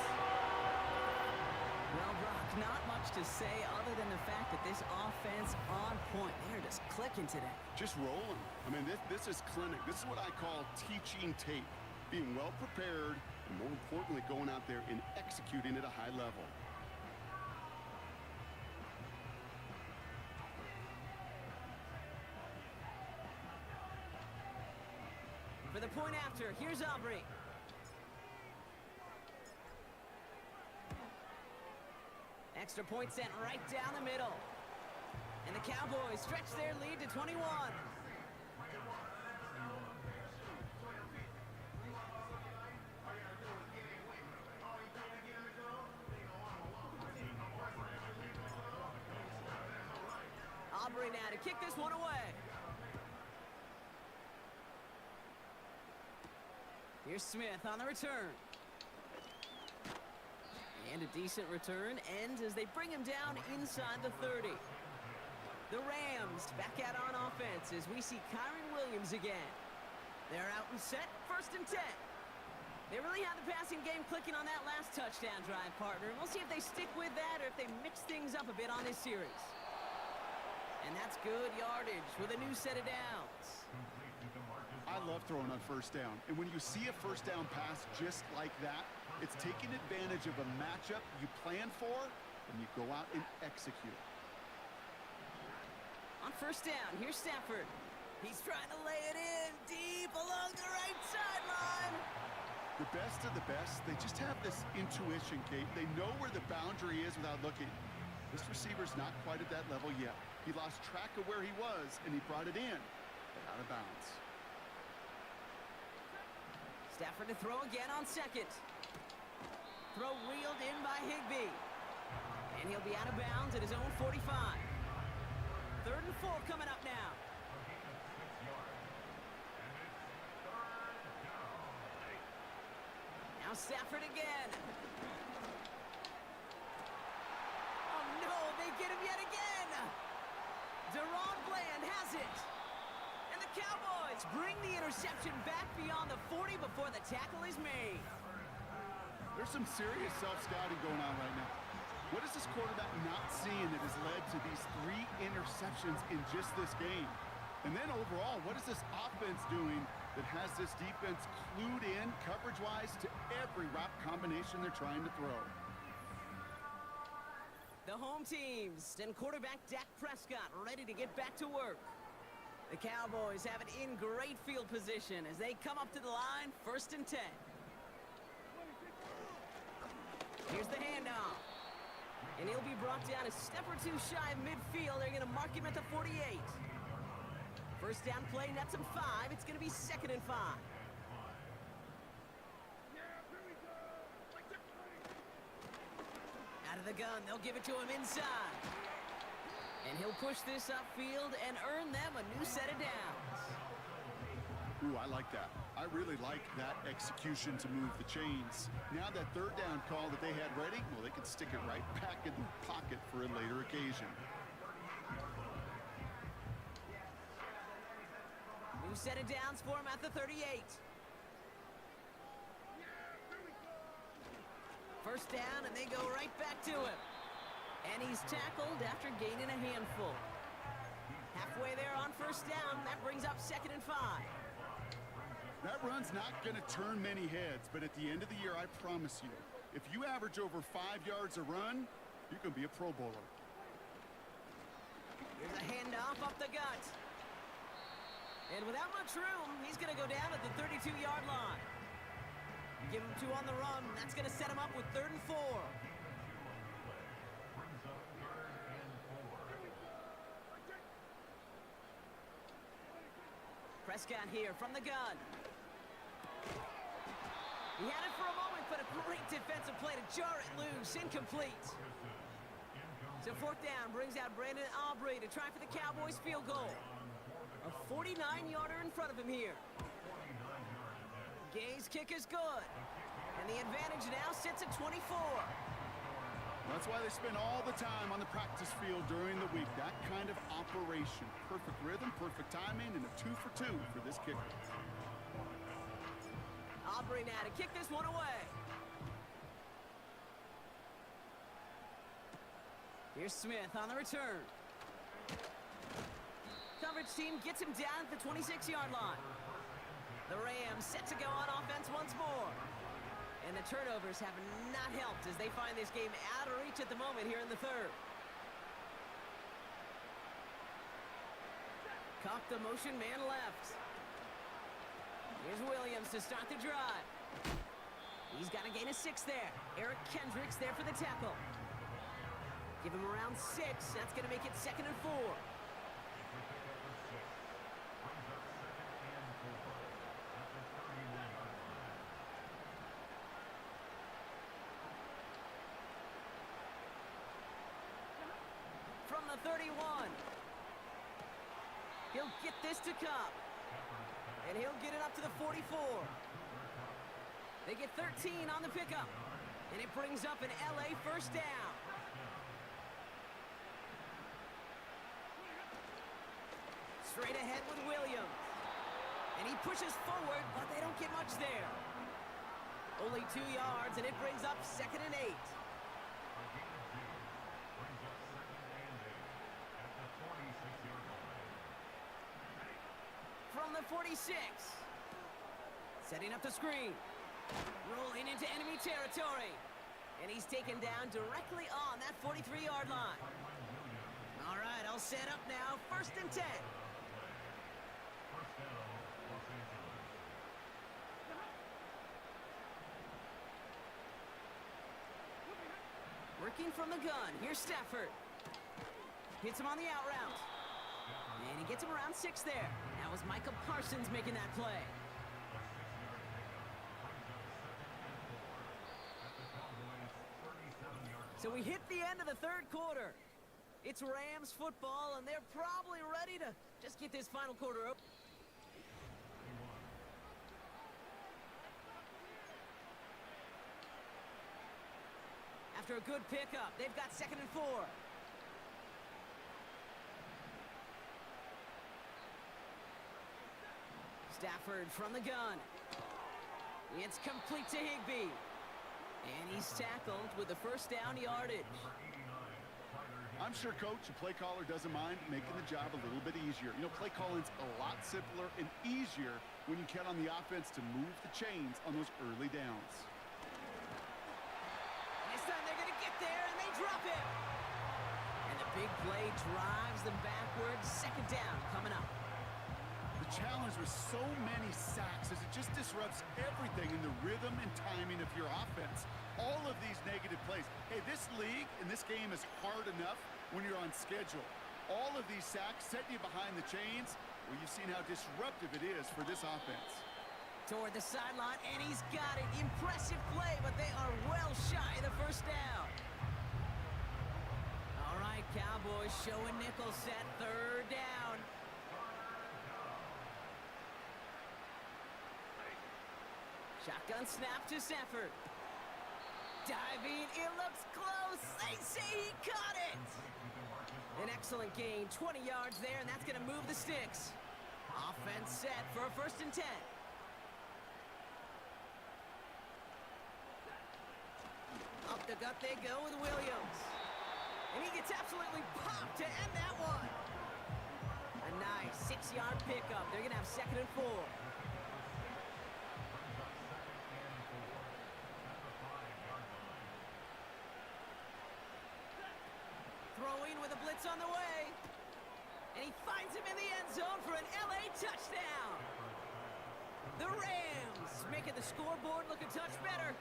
Well, Brock, not much to say other than the fact that this offense on point. They're just clicking today. Just rolling. I mean, this is clinic. This is what I call teaching tape. Being well prepared, and more importantly, going out there and executing at a high level. For the point after, here's Aubrey. Extra point sent right down the middle. And the Cowboys stretch their lead to 21. Aubrey now to kick this one away. Here's Smith on the return. And a decent return ends as they bring him down inside the 30. The Rams back out on offense as we see Kyron Williams again. They're out and set, 1st and 10. They really had the passing game clicking on that last touchdown drive, partner. We'll see if they stick with that or if they mix things up a bit on this series. And that's good yardage with a new set of downs. I love throwing on 1st down. And when you see a 1st down pass just like that, it's taking advantage of a matchup you plan for, and you go out and execute. On 1st down, here's Stafford. He's trying to lay it in deep along the right sideline. The best of the best, they just have this intuition, Kate. They know where the boundary is without looking. This receiver's not quite at that level yet. He lost track of where he was, and he brought it in, but out of bounds. Stafford to throw again on second. Throw reeled in by Higbee. And he'll be out of bounds at his own 45. 3rd and 4 coming up now. Now Stafford again. Oh no, they get him yet again. Deron Bland has it. And the Cowboys bring the interception back beyond the 40 before the tackle is made. There's some serious self-scouting going on right now. What is this quarterback not seeing that has led to these 3 interceptions in just this game? And then overall, what is this offense doing that has this defense clued in coverage-wise to every route combination they're trying to throw? The home teams and quarterback Dak Prescott ready to get back to work. The Cowboys have it in great field position as they come up to the line, 1st and 10. Here's the handoff. And he'll be brought down a step or 2 shy of midfield. They're going to mark him at the 48. 1st down play, nets him 5. It's going to be 2nd and 5. Out of the gun, they'll give it to him inside. And he'll push this upfield and earn them a new set of downs. Ooh, I like that. I really like that execution to move the chains. Now that 3rd down call that they had ready, well, they can stick it right back in the pocket for a later occasion. New set of downs for him at the 38. 1st down, and they go right back to him. And he's tackled after gaining a handful. Halfway there on 1st down, that brings up 2nd and 5. That run's not going to turn many heads, but at the end of the year, I promise you, if you average over 5 yards a run, you're going to be a Pro Bowler. Here's a handoff up the gut. And without much room, he's going to go down at the 32-yard line. Give him 2 on the run. That's going to set him up with 3rd and 4. Prescott here from the gun. He had it for a moment, but a great defensive play to jar it loose. Incomplete. So 4th down brings out Brandon Aubrey to try for the Cowboys field goal. A 49-yarder in front of him here. Gay's kick is good. And the advantage now sits at 24. That's why they spend all the time on the practice field during the week. That kind of operation. Perfect rhythm, perfect timing, and a 2 for 2 for this kicker. Aubrey now to kick this one away. Here's Smith on the return. Coverage team gets him down at the 26-yard line. The Rams set to go on offense once more. And the turnovers have not helped as they find this game out of reach at the moment here in the 3rd. Cock the motion man left. Here's Williams to start the drive. He's got to gain a 6 there. Eric Kendricks there for the tackle. Give him around 6. That's going to make it 2nd and 4. From the 31. He'll get this to Cobb. And he'll get it up to the 44. They get 13 on the pickup. And it brings up an LA 1st down. Straight ahead with Williams. And he pushes forward, but they don't get much there. Only 2 yards, and it brings up 2nd and 8. From the 46. Setting up the screen. Rolling into enemy territory. And he's taken down directly on that 43-yard line. All right, all set up now. 1st and 10. Working from the gun. Here's Stafford. Hits him on the out route. And he gets him around 6 there. That was Micah Parsons making that play. So we hit the end of the third quarter. It's Rams football, and they're probably ready to just get this final quarter over. After a good pickup, they've got 2nd and 4. Stafford from the gun. It's complete to Higbee. And he's tackled with the first down yardage. I'm sure coach and play caller doesn't mind making the job a little bit easier. You know, play calling's a lot simpler and easier when you count on the offense to move the chains on those early downs. This time they're going to get there, and they drop it. And the big play drives them backwards. 2nd down coming up. The challenge with so many sacks is it just disrupts everything in the rhythm and timing of your offense. All of these negative plays. Hey, this league and this game is hard enough when you're on schedule. All of these sacks setting you behind the chains. Well, you've seen how disruptive it is for this offense. Toward the sideline, and he's got it. Impressive play, but they are well shy of the first down. All right, Cowboys showing nickel set. 3rd down. Shotgun snap to Stafford. Diving, it looks close. They say he caught it. An excellent gain, 20 yards there, and that's going to move the sticks. Offense set for a 1st and 10. Up the gut they go with Williams. And he gets absolutely popped to end that one. A nice 6-yard pickup. They're going to have 2nd and 4. Throwing with a blitz on the way. And he finds him in the end zone for an LA touchdown. The Rams making the scoreboard look a touch better.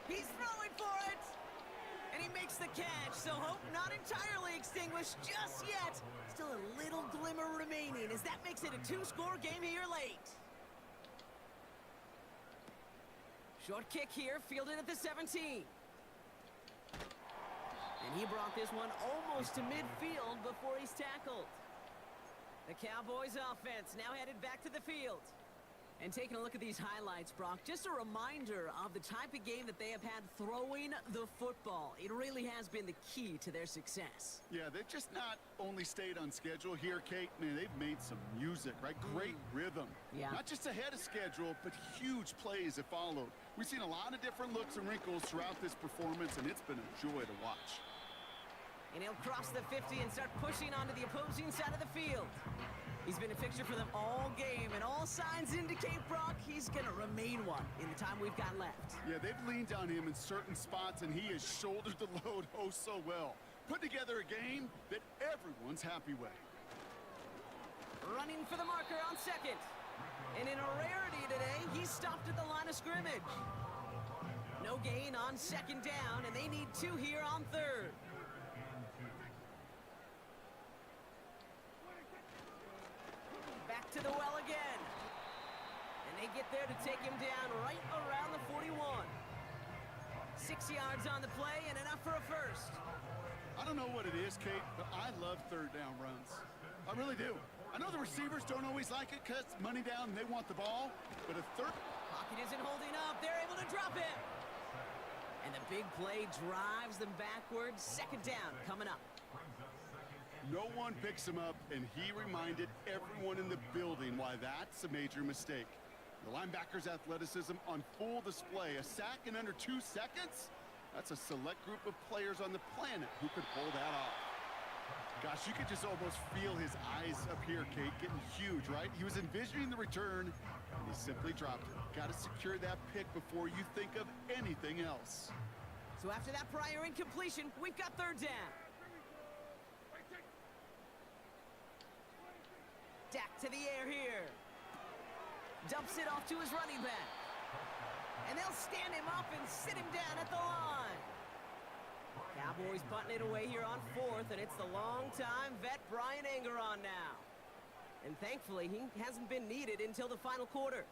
He's throwing for it. And he makes the catch, so hope not entirely extinguished just yet. Still a little glimmer remaining as that makes it a 2-score game here late. Short kick here, fielded at the 17. And he brought this one almost to midfield before he's tackled. The Cowboys offense now headed back to the field. And taking a look at these highlights, Brock, just a reminder of the type of game that they have had throwing the football. It really has been the key to their success. Yeah, they've just not only stayed on schedule here, Kate. Man, they've made some music, right? Great rhythm. Yeah. Not just ahead of schedule, but huge plays that followed. We've seen a lot of different looks and wrinkles throughout this performance, and it's been a joy to watch. And he'll cross the 50 and start pushing onto the opposing side of the field. He's been a fixture for them all game, and all signs indicate, Brock, he's going to remain one in the time we've got left. Yeah, they've leaned on him in certain spots, and he has shouldered the load oh so well. Put together a game that everyone's happy with. Running for the marker on 2nd. And in a rarity today, he's stopped at the line of scrimmage. No gain on 2nd down, and they need 2 here on 3rd. Back to the well again. And they get there to take him down right around the 41. 6 yards on the play and enough for a 1st. I don't know what it is, Kate, but I love 3rd down runs. I really do. I know the receivers don't always like it because money down and they want the ball, but a third... Pocket isn't holding up. They're able to drop it. And the big play drives them backwards. 2nd down coming up. No one picks him up, and he reminded everyone in the building why that's a major mistake. The linebacker's athleticism on full display. A sack in under 2 seconds? That's a select group of players on the planet who could pull that off. Gosh, you could just almost feel his eyes up here, Kate, getting huge, right? He was envisioning the return, and he simply dropped it. Got to secure that pick before you think of anything else. So after that prior incompletion, we've got 3rd down. Dak to the air here. Dumps it off to his running back. And they'll stand him up and sit him down at the line. Cowboys punting it away here on 4th, and it's the long-time vet Bryan Anger on now. And thankfully, he hasn't been needed until the final quarter.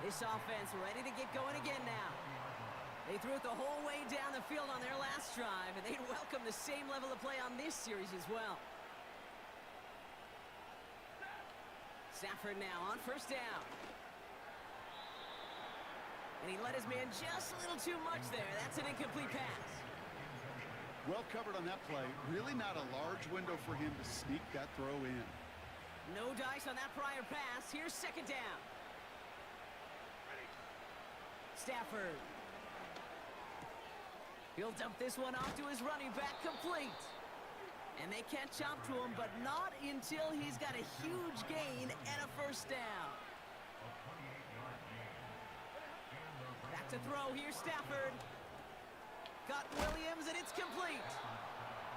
This offense ready to get going again now. They threw it the whole way down the field on their last drive, and they'd welcome the same level of play on this series as well. Stafford now on first down. And he let his man just a little too much there. That's an incomplete pass. Well covered on that play. Really not a large window for him to sneak that throw in. No dice on that prior pass. Here's second down. Stafford. He'll dump this one off to his running back, complete. And they can't chop to him, but not until he's got a huge gain and a first down. Back to throw, here's Stafford. Got Williams, and it's complete.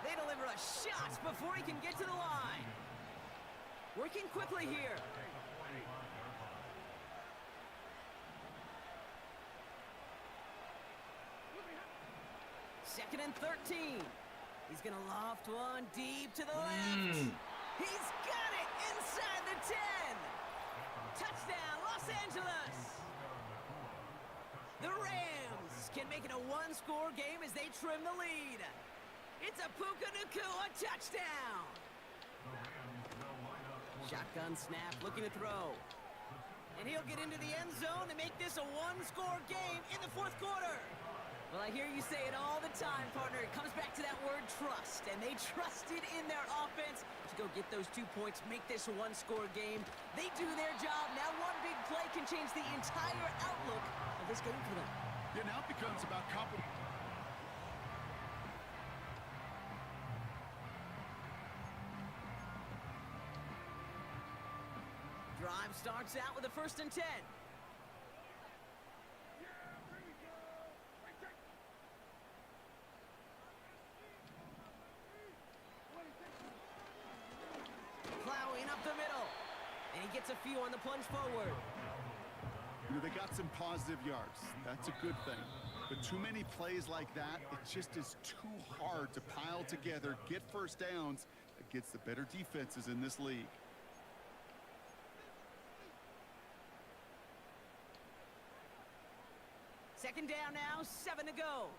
They deliver a shot before he can get to the line. Working quickly here. Second and 13. He's going to loft one deep to the left. He's got it inside the 10. Touchdown, Los Angeles. The Rams can make it a one-score game as they trim the lead. It's a Puka Nacua touchdown. Shotgun snap, looking to throw. And he'll get into the end zone to make this a one-score game in the fourth quarter. Well, I hear you say it all the time, partner. It comes back to that word trust, and they trusted in their offense to go get those 2 points, make this a one-score game. They do their job. Now one big play can change the entire outlook of this game for them. Yeah, now it becomes about Drive starts out with a 1st and 10. Plowing up the middle. And he gets a few on the plunge forward. You know, they got some positive yards. That's a good thing. But too many plays like that, it just is too hard to pile together, get first downs against the better defenses in this league. Second down now, 7 to go.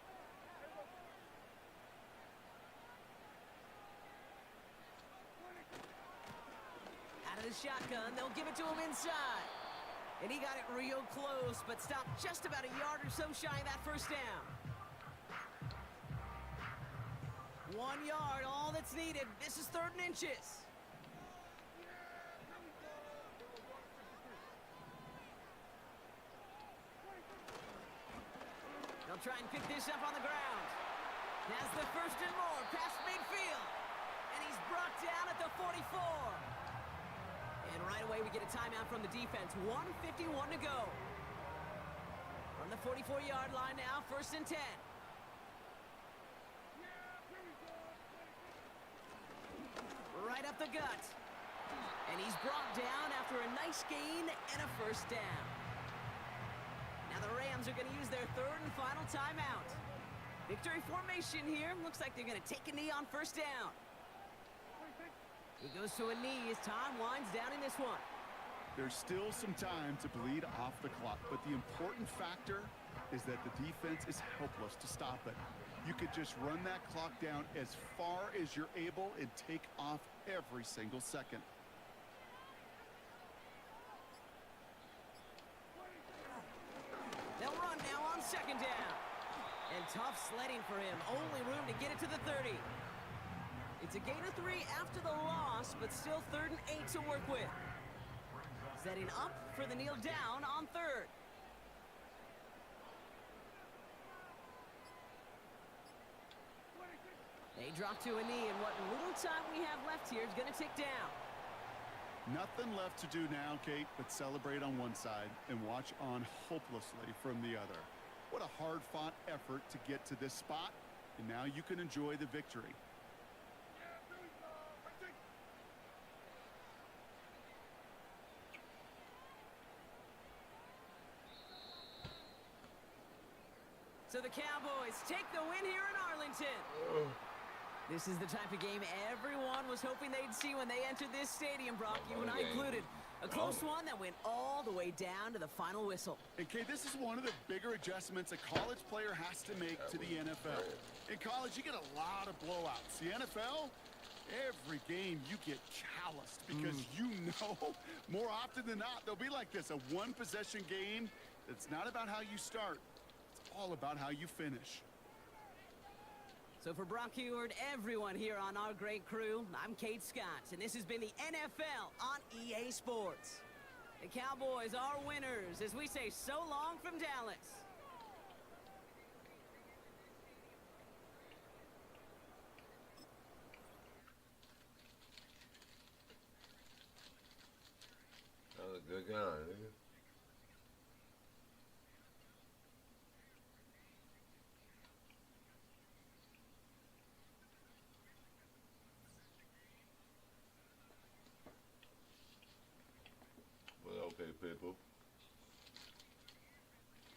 Out of the shotgun, they'll give it to him inside. And he got it real close, but stopped just about a yard or so shy of that first down. 1 yard, all that's needed. This is 3rd and inches. They'll try and pick this up on the ground. Has the 1st and more past midfield. And he's brought down at the 44. And right away we get a timeout from the defense. 1:51 to go. On the 44-yard line now, 1st and 10. Right up the gut. And he's brought down after a nice gain and a first down. Now the Rams are going to use their 3rd and final timeout. Victory formation here. Looks like they're going to take a knee on first down. He goes to a knee as time winds down in this one. There's still some time to bleed off the clock, but the important factor is that the defense is helpless to stop it. You could just run that clock down as far as you're able and take off every single second. They'll run now on second down. And tough sledding for him. Only room to get it to the 30. It's a gain of 3 after the loss, but still 3rd and 8 to work with. Setting up for the kneel down on 3rd. They drop to a knee, and what little time we have left here is going to tick down. Nothing left to do now, Kate, but celebrate on one side and watch on hopelessly from the other. What a hard-fought effort to get to this spot, and now you can enjoy the victory. So the Cowboys take the win here in Arlington. This is the type of game everyone was hoping they'd see when they entered this stadium, Brock, you and I included. A close one that went all the way down to the final whistle. And Kate, this is one of the bigger adjustments a college player has to make to the NFL. In college, you get a lot of blowouts. The NFL, every game you get calloused because you know more often than not they'll be like this, a one-possession game that's not about how you start. It's all about how you finish. So for Brock Huard, everyone here on our great crew, I'm Kate Scott, and this has been the NFL on EA Sports. The Cowboys are winners as we say so long from Dallas. That was a good gun, nigga. Well, okay, people.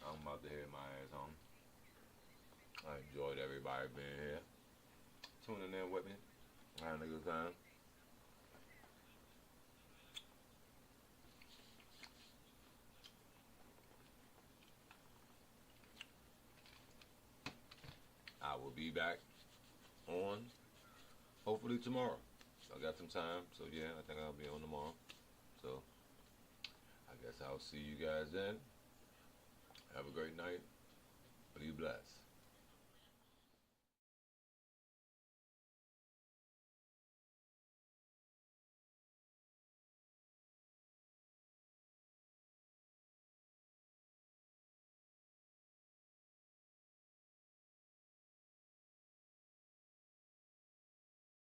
I'm about to head my ass home. I enjoyed everybody being here, tuning in with me, having a good time. I will be back on hopefully tomorrow. I got some time, so yeah, I think I'll be on tomorrow. So I guess I'll see you guys then. Have a great night. Be blessed.